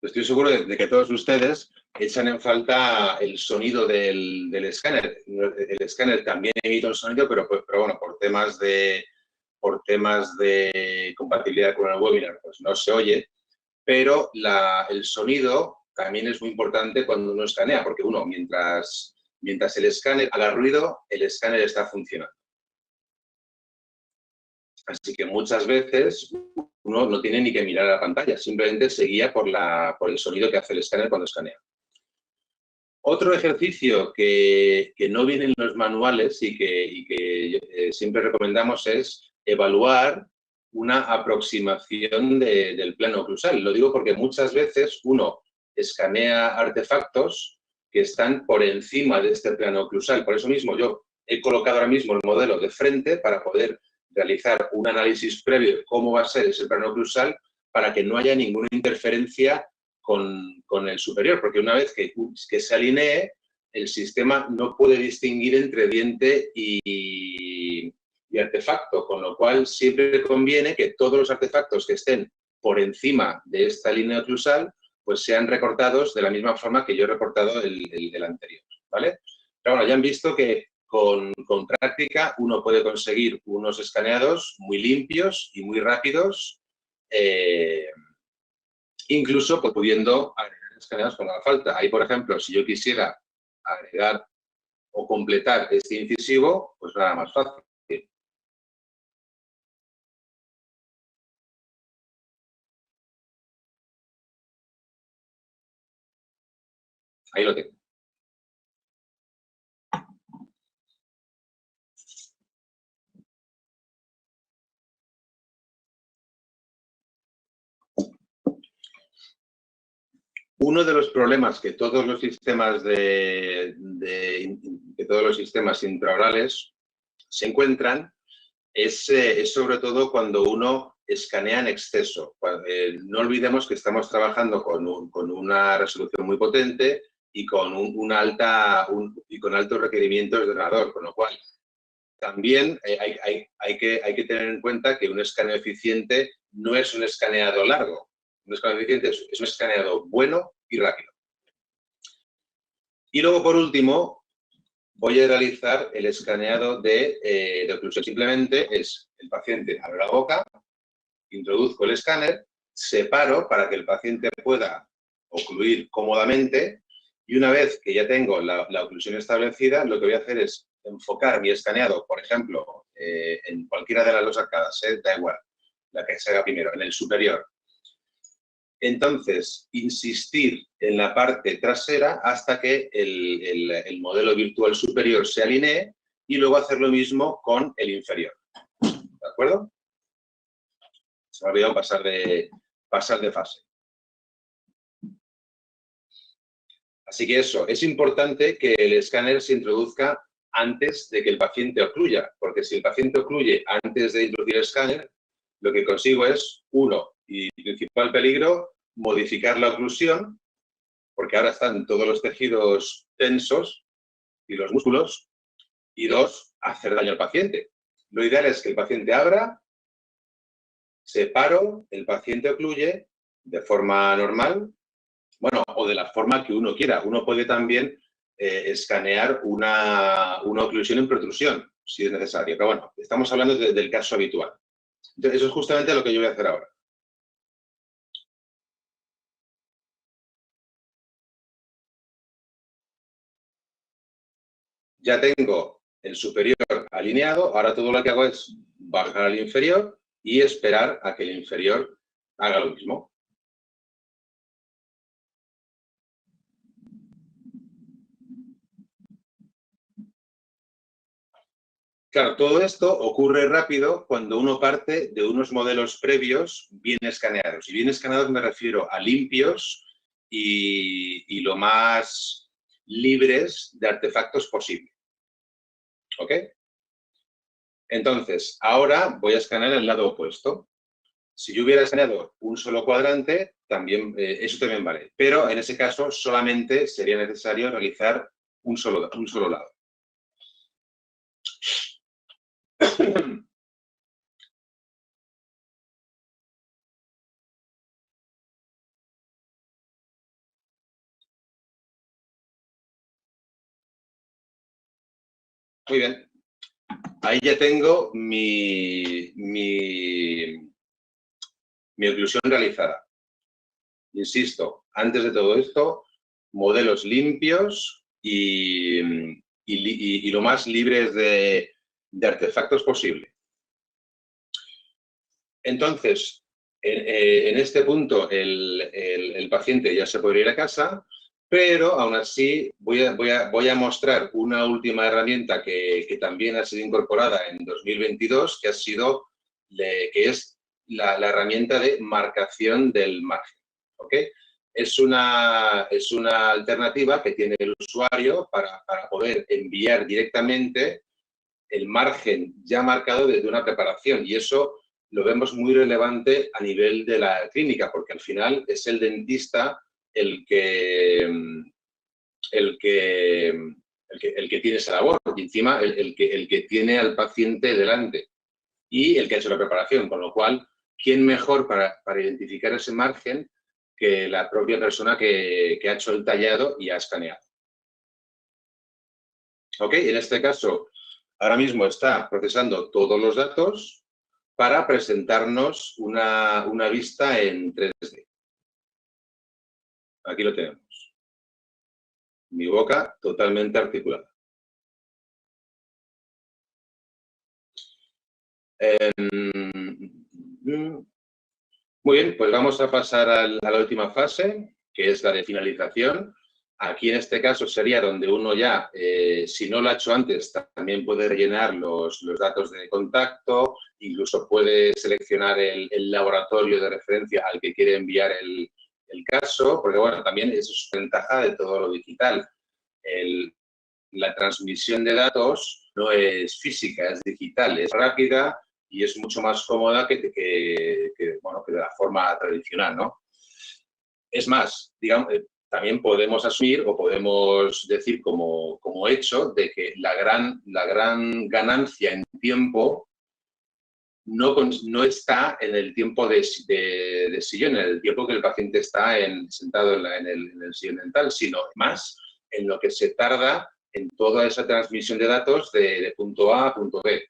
Estoy seguro de que todos ustedes echan en falta el sonido del escáner. El escáner también emite un sonido, pero bueno, por temas de compatibilidad con el webinar, pues no se oye. Pero el sonido también es muy importante cuando uno escanea, porque uno, mientras el escáner haga ruido, el escáner está funcionando. Así que muchas veces uno no tiene ni que mirar a la pantalla, simplemente se guía por el sonido que hace el escáner cuando escanea. Otro ejercicio que no viene en los manuales y que siempre recomendamos es evaluar una aproximación del plano oclusal. Lo digo porque muchas veces uno escanea artefactos que están por encima de este plano oclusal. Por eso mismo yo he colocado ahora mismo el modelo de frente para poder realizar un análisis previo de cómo va a ser ese plano oclusal para que no haya ninguna interferencia con el superior, porque una vez que se alinee, el sistema no puede distinguir entre diente y artefacto, con lo cual siempre conviene que todos los artefactos que estén por encima de esta línea oclusal pues sean recortados de la misma forma que yo he recortado el anterior, ¿vale? Pero bueno, ya han visto que con práctica uno puede conseguir unos escaneados muy limpios y muy rápidos, incluso pudiendo agregar escaneados cuando haga falta. Ahí, por ejemplo, si yo quisiera agregar o completar este incisivo, pues nada más fácil. Ahí lo tengo. Uno de los problemas que todos los sistemas todos los sistemas intraorales se encuentran es sobre todo cuando uno escanea en exceso. No olvidemos que estamos trabajando con una resolución muy potente y con altos requerimientos de ordenador, con lo cual también hay que tener en cuenta que un escaneo eficiente no es un escaneado largo. Un escaneo eficiente es un escaneado bueno y rápido. Y luego, por último, voy a realizar el escaneado de oclusión. Simplemente es el paciente abre la boca, introduzco el escáner, separo para que el paciente pueda ocluir cómodamente y una vez que ya tengo la oclusión establecida, lo que voy a hacer es enfocar mi escaneado, por ejemplo, en cualquiera de las dos arcadas, da igual, la que se haga primero, en el superior. Entonces, insistir en la parte trasera hasta que el modelo virtual superior se alinee y luego hacer lo mismo con el inferior. ¿De acuerdo? Se me ha olvidado pasar de fase. Así que eso, es importante que el escáner se introduzca antes de que el paciente ocluya, porque si el paciente ocluye antes de introducir el escáner, lo que consigo es, uno, y principal peligro, modificar la oclusión, porque ahora están todos los tejidos tensos y los músculos, y dos, hacer daño al paciente. Lo ideal es que el paciente abra, separo, el paciente ocluye de forma normal, bueno, o de la forma que uno quiera. Uno puede también escanear una oclusión en protrusión, si es necesario. Pero bueno, estamos hablando del caso habitual. Entonces, eso es justamente lo que yo voy a hacer ahora. Ya tengo el superior alineado, ahora todo lo que hago es bajar al inferior y esperar a que el inferior haga lo mismo. Claro, todo esto ocurre rápido cuando uno parte de unos modelos previos bien escaneados. Y bien escaneados me refiero a limpios y lo más libres de artefactos posible. ¿Ok? Entonces, ahora voy a escanear el lado opuesto. Si yo hubiera escaneado un solo cuadrante, eso también vale. Pero en ese caso solamente sería necesario realizar un solo lado. Muy bien. Ahí ya tengo mi oclusión realizada. Insisto, antes de todo esto, modelos limpios y lo más libres de artefactos posible. Entonces, en este punto el paciente ya se puede ir a casa, pero aún así voy a mostrar una última herramienta que también ha sido incorporada en 2022, que es la herramienta de marcación del margen. ¿Okay? Es una alternativa que tiene el usuario para poder enviar directamente el margen ya marcado desde una preparación, y eso lo vemos muy relevante a nivel de la clínica, porque al final es el dentista el que tiene esa labor, y encima el que tiene al paciente delante y el que ha hecho la preparación, con lo cual, ¿quién mejor para identificar ese margen que la propia persona que ha hecho el tallado y ha escaneado? ¿Ok? En este caso, ahora mismo está procesando todos los datos para presentarnos una vista en 3D. Aquí lo tenemos. Mi boca totalmente articulada. Muy bien, pues vamos a pasar a la última fase, que es la de finalización. Aquí en este caso sería donde uno ya, si no lo ha hecho antes, también puede rellenar los datos de contacto, incluso puede seleccionar el laboratorio de referencia al que quiere enviar el caso, porque bueno, también eso es ventaja de todo lo digital. La transmisión de datos no es física, es digital, es rápida y es mucho más cómoda que de la forma tradicional, ¿no? Es más, digamos, también podemos asumir o podemos decir como hecho de que la gran ganancia en tiempo no está en el tiempo de sillón, en el tiempo que el paciente está sentado en el sillón dental, sino más en lo que se tarda en toda esa transmisión de datos de punto A a punto B.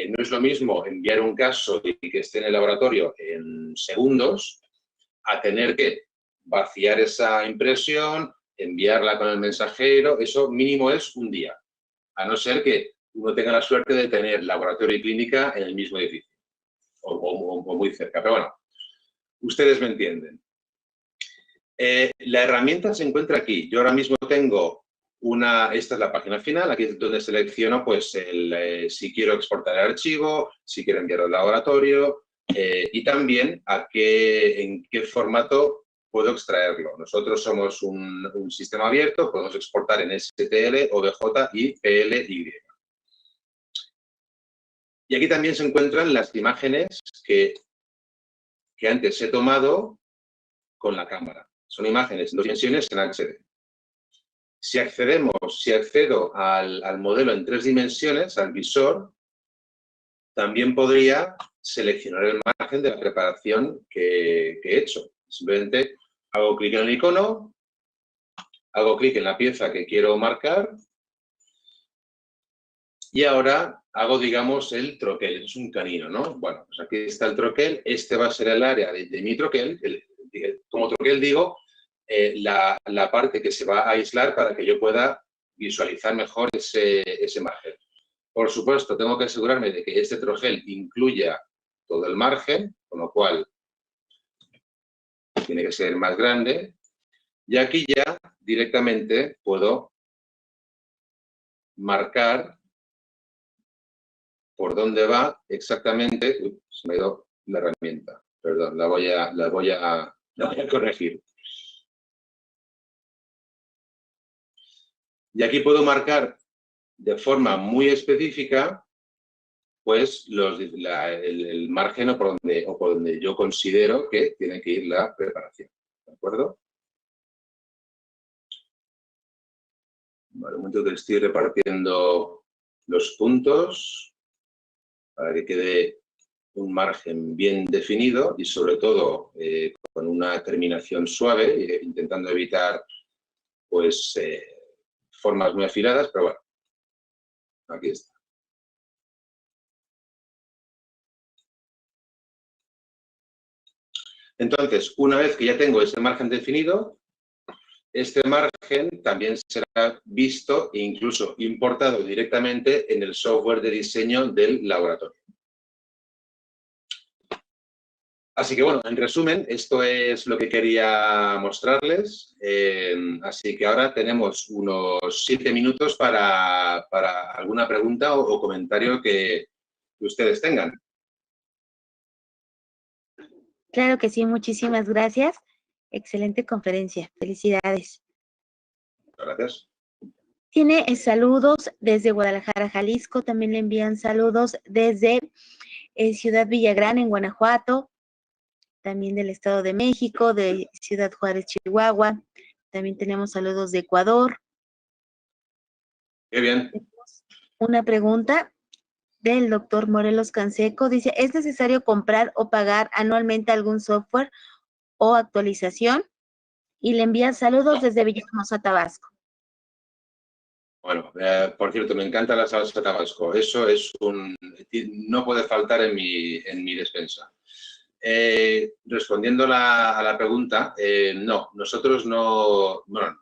No es lo mismo enviar un caso y que esté en el laboratorio en segundos a tener que vaciar esa impresión, enviarla con el mensajero, eso mínimo es un día, a no ser que uno tenga la suerte de tener laboratorio y clínica en el mismo edificio o muy cerca. Pero bueno, ustedes me entienden. La herramienta se encuentra aquí. Yo ahora mismo tengo esta es la página final, aquí es donde selecciono pues si quiero exportar el archivo, si quiero enviarlo al laboratorio y también en qué formato puedo extraerlo. Nosotros somos un sistema abierto, podemos exportar en STL, OBJ y PLY. Y aquí también se encuentran las imágenes que antes he tomado con la cámara. Son imágenes en 2 dimensiones en HD. Si accedo al modelo en 3 dimensiones, al visor, también podría seleccionar el margen de la preparación que he hecho. Simplemente hago clic en el icono, hago clic en la pieza que quiero marcar y ahora hago, digamos, el troquel. Es un canino, ¿no? Bueno, pues aquí está el troquel. Este va a ser el área de mi troquel. Como troquel digo, la parte que se va a aislar para que yo pueda visualizar mejor ese margen. Por supuesto, tengo que asegurarme de que este troquel incluya todo el margen, con lo cual tiene que ser más grande. Y aquí ya directamente puedo marcar por dónde va exactamente. Se me ha ido la herramienta. Perdón, la voy a corregir. Y aquí puedo marcar de forma muy específica pues el margen o por donde yo considero que tiene que ir la preparación. ¿De acuerdo? Vale, un momento que estoy repartiendo los puntos para que quede un margen bien definido y sobre todo con una terminación suave, intentando evitar pues formas muy afiladas, pero bueno, aquí está. Entonces, una vez que ya tengo ese margen definido, este margen también será visto e incluso importado directamente en el software de diseño del laboratorio. Así que bueno, en resumen, esto es lo que quería mostrarles. Así que ahora tenemos unos 7 minutos para alguna pregunta o comentario que ustedes tengan. Claro que sí, muchísimas gracias. Excelente conferencia. Felicidades. Gracias. Tiene saludos desde Guadalajara, Jalisco. También le envían saludos desde Ciudad Villagrán, en Guanajuato. También del Estado de México, de Ciudad Juárez, Chihuahua. También tenemos saludos de Ecuador. Qué bien. Una pregunta del doctor Morelos Canseco. Dice, ¿es necesario comprar o pagar anualmente algún software o actualización? Y le envía saludos desde Villahermosa, Tabasco. Bueno, por cierto, me encanta la salsa Tabasco. Eso es no puede faltar en mi despensa. Respondiendo a la pregunta, no, nosotros no, bueno,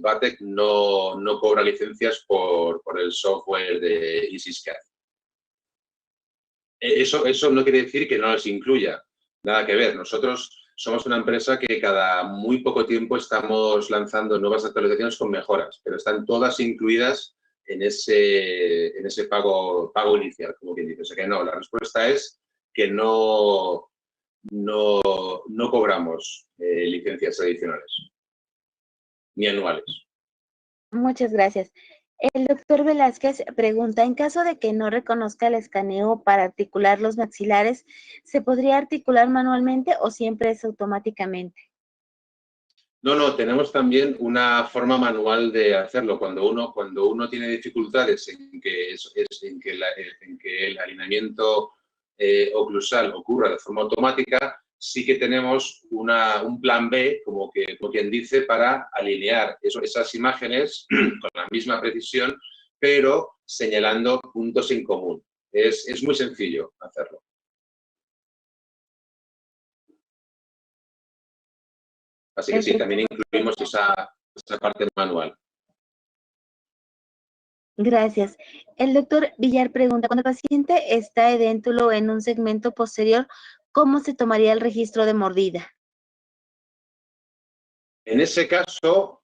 Batec no cobra licencias por el software de EasyScan. Eso no quiere decir que no les incluya, nada que ver. Nosotros somos una empresa que cada muy poco tiempo estamos lanzando nuevas actualizaciones con mejoras, pero están todas incluidas en ese pago inicial, como quien dice. O sea que no, la respuesta es que no no cobramos licencias adicionales, ni anuales. Muchas gracias. El doctor Velázquez pregunta, en caso de que no reconozca el escaneo para articular los maxilares, ¿se podría articular manualmente o siempre es automáticamente? No, tenemos también una forma manual de hacerlo. Cuando uno tiene dificultades en que el alineamiento oclusal ocurra de forma automática, sí que tenemos un plan B, como quien dice, para alinear esas imágenes con la misma precisión, pero señalando puntos en común. Es muy sencillo hacerlo. Así que sí, también incluimos esa parte manual. Gracias. El doctor Villar pregunta, cuando el paciente está edéntulo en un segmento posterior, ¿cómo se tomaría el registro de mordida? En ese caso,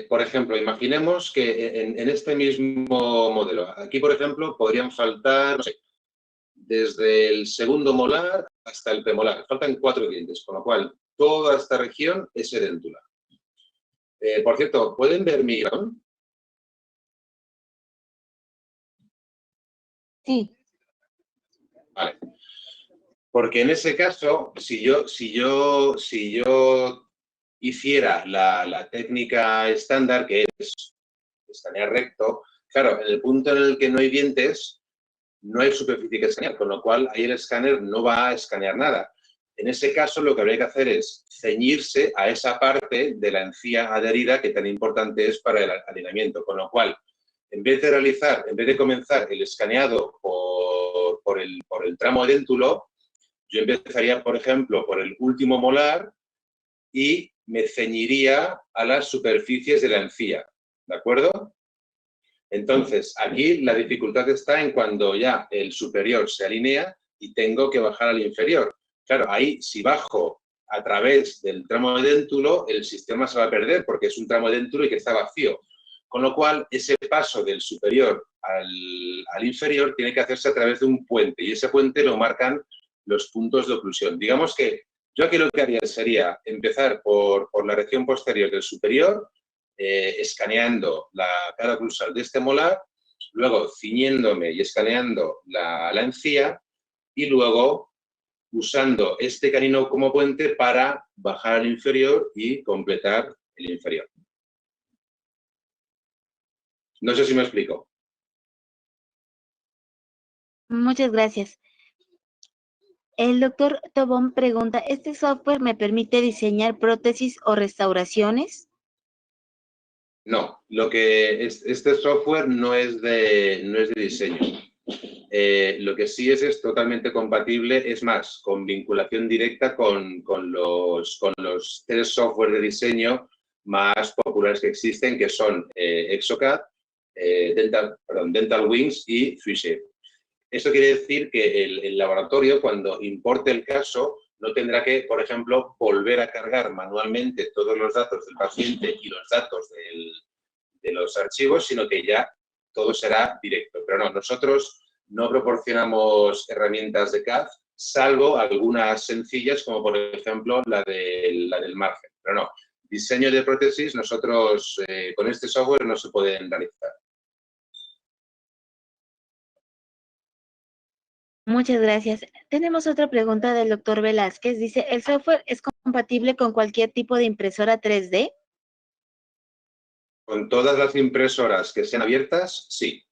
por ejemplo, imaginemos que en este mismo modelo, aquí, por ejemplo, podrían faltar, no sé, desde el segundo molar hasta el premolar. Faltan 4 dientes, con lo cual toda esta región es edéntula. Por cierto, ¿pueden ver mi guión? Sí. Vale. Porque en ese caso, si yo hiciera la técnica estándar, que es escanear recto, claro, en el punto en el que no hay dientes, no hay superficie que escanear, con lo cual ahí el escáner no va a escanear nada. En ese caso, lo que habría que hacer es ceñirse a esa parte de la encía adherida que tan importante es para el alineamiento, con lo cual, en vez de comenzar el escaneado por el tramo edéntulo, yo empezaría, por ejemplo, por el último molar y me ceñiría a las superficies de la encía, ¿de acuerdo? Entonces, aquí la dificultad está en cuando ya el superior se alinea y tengo que bajar al inferior. Claro, ahí si bajo a través del tramo edéntulo, el sistema se va a perder porque es un tramo edéntulo y que está vacío. Con lo cual, ese paso del superior al inferior tiene que hacerse a través de un puente y ese puente lo marcan los puntos de oclusión. Digamos que yo aquí lo que haría sería empezar por la región posterior del superior, escaneando la cara oclusal de este molar, luego ciñéndome y escaneando la encía y luego usando este canino como puente para bajar al inferior y completar el inferior. No sé si me explico. Muchas gracias. El doctor Tobón pregunta, ¿este software me permite diseñar prótesis o restauraciones? No, este software no es de diseño. Lo que sí es totalmente compatible, es más, con vinculación directa con los 3 software de diseño más populares que existen, que son Exocad, Dental Wings y 3Shape. Esto quiere decir que el laboratorio, cuando importe el caso, no tendrá que, por ejemplo, volver a cargar manualmente todos los datos del paciente y los datos de los archivos, sino que ya todo será directo. Pero no, nosotros no proporcionamos herramientas de CAD, salvo algunas sencillas, como por ejemplo la del margen. Pero no, diseño de prótesis, nosotros con este software no se pueden realizar. Muchas gracias. Tenemos otra pregunta del doctor Velázquez. Dice, ¿el software es compatible con cualquier tipo de impresora 3D? Con todas las impresoras que sean abiertas, sí.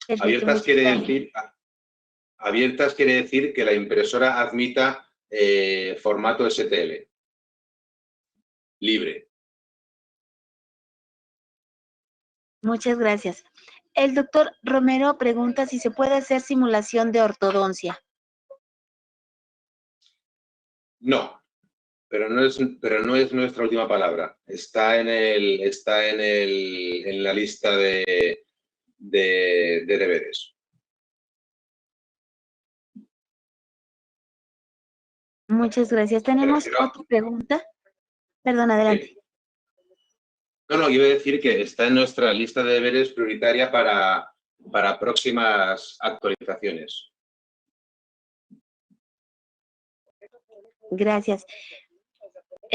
Perfecto, abiertas quiere decir que la impresora admita formato STL. Libre. Muchas gracias. El doctor Romero pregunta si se puede hacer simulación de ortodoncia. No, pero no es nuestra última palabra. Está en la lista de deberes. Muchas gracias. Tenemos otra pregunta. Perdón, adelante. Sí. No, iba a decir que está en nuestra lista de deberes prioritaria para próximas actualizaciones. Gracias.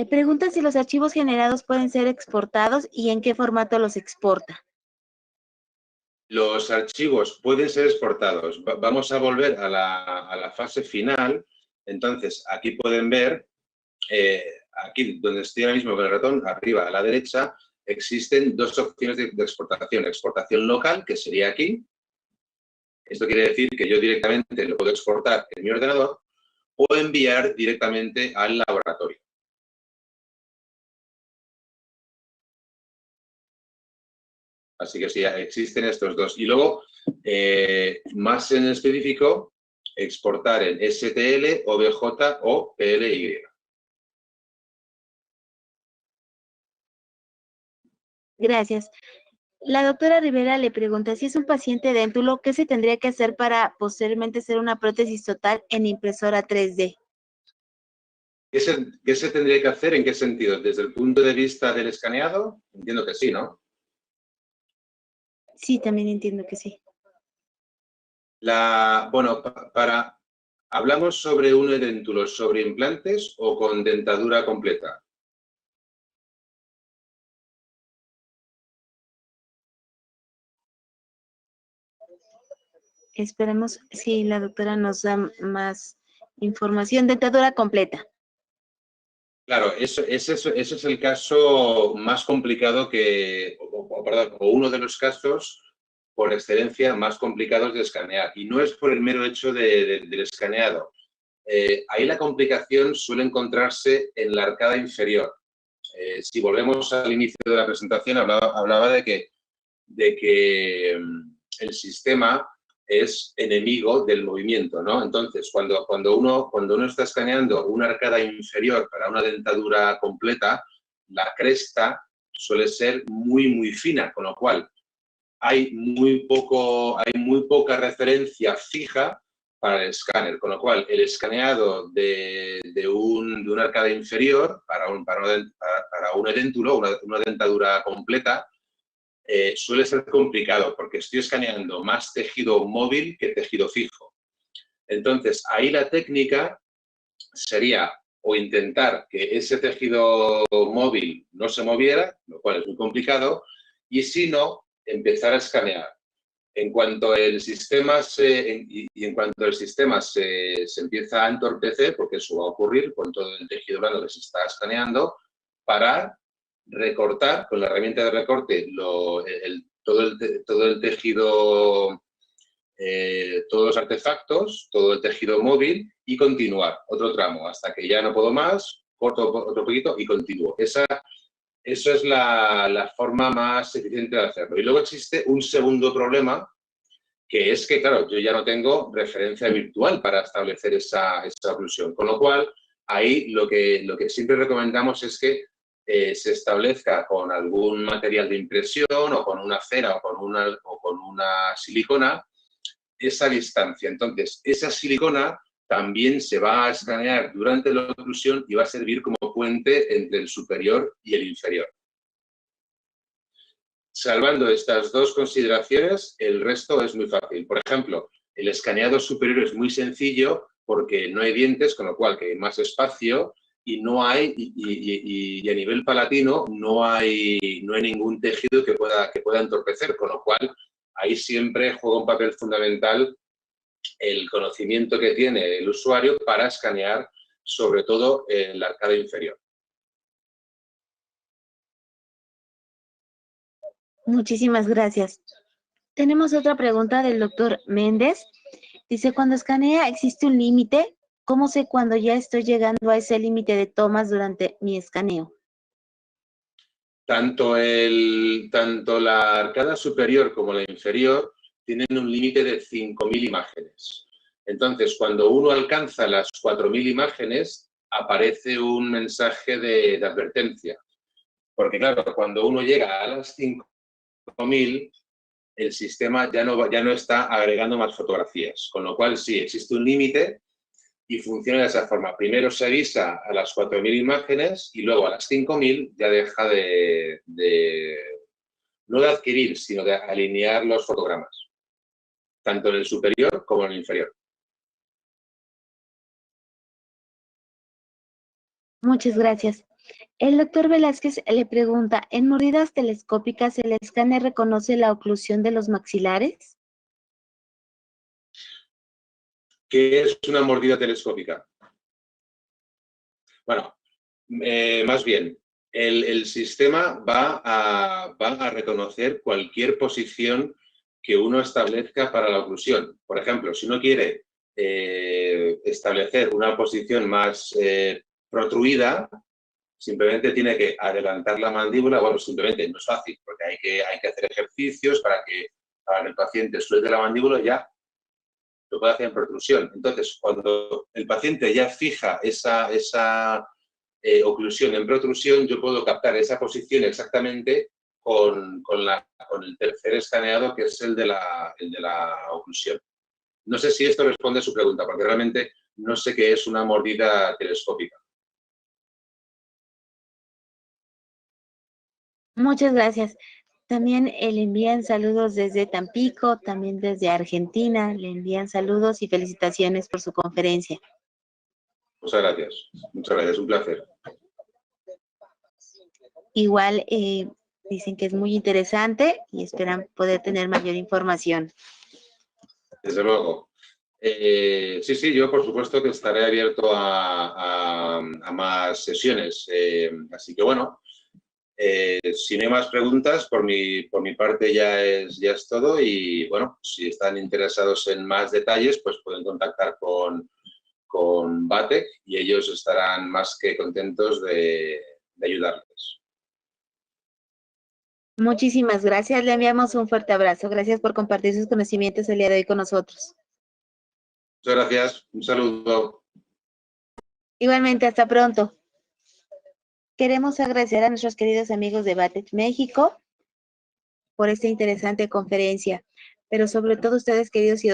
Pregunta si los archivos generados pueden ser exportados y en qué formato los exporta. Los archivos pueden ser exportados. Vamos a volver a la fase final. Entonces, aquí pueden ver, aquí donde estoy ahora mismo con el ratón, arriba a la derecha, existen dos opciones de exportación. Exportación local, que sería aquí. Esto quiere decir que yo directamente lo puedo exportar en mi ordenador o enviar directamente al laboratorio. Así que sí, existen estos dos. Y luego, más en específico, exportar en STL, OBJ o PLY. Gracias. La doctora Rivera le pregunta si es un paciente déntulo, ¿qué se tendría que hacer para posteriormente hacer una prótesis total en impresora 3D? ¿Qué se tendría que hacer? ¿En qué sentido? ¿Desde el punto de vista del escaneado? Entiendo que sí, ¿no? Sí, también entiendo que sí. Bueno, ¿hablamos sobre un edéntulo sobre implantes o con dentadura completa? Esperemos si la doctora nos da más información. Dentadura completa. Claro, ese es el caso más complicado perdón, o uno de los casos por excelencia más complicados de escanear. Y no es por el mero hecho del escaneado. Ahí la complicación suele encontrarse en la arcada inferior. Si volvemos al inicio de la presentación, hablaba de que el sistema es enemigo del movimiento, ¿no? Entonces, cuando uno está escaneando una arcada inferior para una dentadura completa, la cresta suele ser muy, muy fina, con lo cual hay muy poca referencia fija para el escáner, con lo cual el escaneado de una arcada inferior para un edéntulo, una dentadura completa, suele ser complicado porque estoy escaneando más tejido móvil que tejido fijo. Entonces, ahí la técnica sería o intentar que ese tejido móvil no se moviera, lo cual es muy complicado, y si no, empezar a escanear. En cuanto el sistema se empieza a entorpecer, porque eso va a ocurrir con todo el tejido blando que se está escaneando, parar, recortar con la herramienta de recorte todo el tejido, todos los artefactos, todo el tejido móvil y continuar otro tramo hasta que ya no puedo más, corto otro poquito y continúo. Eso es la forma más eficiente de hacerlo. Y luego existe un segundo problema, que es que, claro, yo ya no tengo referencia virtual para establecer esa oclusión. Con lo cual, ahí lo que siempre recomendamos es que se establezca con algún material de impresión o con una cera o con una silicona esa distancia. Entonces, esa silicona también se va a escanear durante la oclusión y va a servir como puente entre el superior y el inferior. Salvando estas dos consideraciones, el resto es muy fácil. Por ejemplo, el escaneado superior es muy sencillo porque no hay dientes, con lo cual que hay más espacio y no hay, y a nivel palatino no hay ningún tejido que pueda entorpecer, con lo cual ahí siempre juega un papel fundamental el conocimiento que tiene el usuario para escanear, sobre todo en la arcada inferior. Muchísimas gracias. Tenemos otra pregunta del doctor Méndez. Dice, cuando escanea, ¿existe un límite? ¿Cómo sé cuando ya estoy llegando a ese límite de tomas durante mi escaneo? Tanto la arcada superior como la inferior tienen un límite de 5.000 imágenes. Entonces, cuando uno alcanza las 4.000 imágenes, aparece un mensaje de advertencia. Porque, claro, cuando uno llega a las 5.000, el sistema ya no está agregando más fotografías. Con lo cual, sí, existe un límite y funciona de esa forma. Primero se avisa a las 4.000 imágenes y luego a las 5.000 ya deja no de adquirir, sino de alinear los fotogramas, tanto en el superior como en el inferior. Muchas gracias. El doctor Velázquez le pregunta, ¿en mordidas telescópicas el escáner reconoce la oclusión de los maxilares? ¿Qué es una mordida telescópica? Bueno, más bien, el sistema va a reconocer cualquier posición que uno establezca para la oclusión. Por ejemplo, si uno quiere establecer una posición más protruida, simplemente tiene que adelantar la mandíbula. Bueno, simplemente no es fácil, porque hay que hacer ejercicios para que el paciente suelte la mandíbula y ya lo puede hacer en protrusión. Entonces, cuando el paciente ya fija esa oclusión en protrusión, yo puedo captar esa posición exactamente con el tercer escaneado, que es el de la oclusión. No sé si esto responde a su pregunta, porque realmente no sé qué es una mordida telescópica. Muchas gracias. También le envían saludos desde Tampico, también desde Argentina. Le envían saludos y felicitaciones por su conferencia. Muchas gracias, un placer. Igual dicen que es muy interesante y esperan poder tener mayor información. Desde luego. Sí, yo por supuesto que estaré abierto a más sesiones. Así que bueno, si no hay más preguntas, por mi parte ya es todo. Y bueno, si están interesados en más detalles, pues pueden contactar con Batec y ellos estarán más que contentos de ayudarles. Muchísimas gracias. Le enviamos un fuerte abrazo. Gracias por compartir sus conocimientos el día de hoy con nosotros. Muchas gracias. Un saludo. Igualmente, hasta pronto. Queremos agradecer a nuestros queridos amigos de Batec México por esta interesante conferencia, pero sobre todo ustedes, queridos y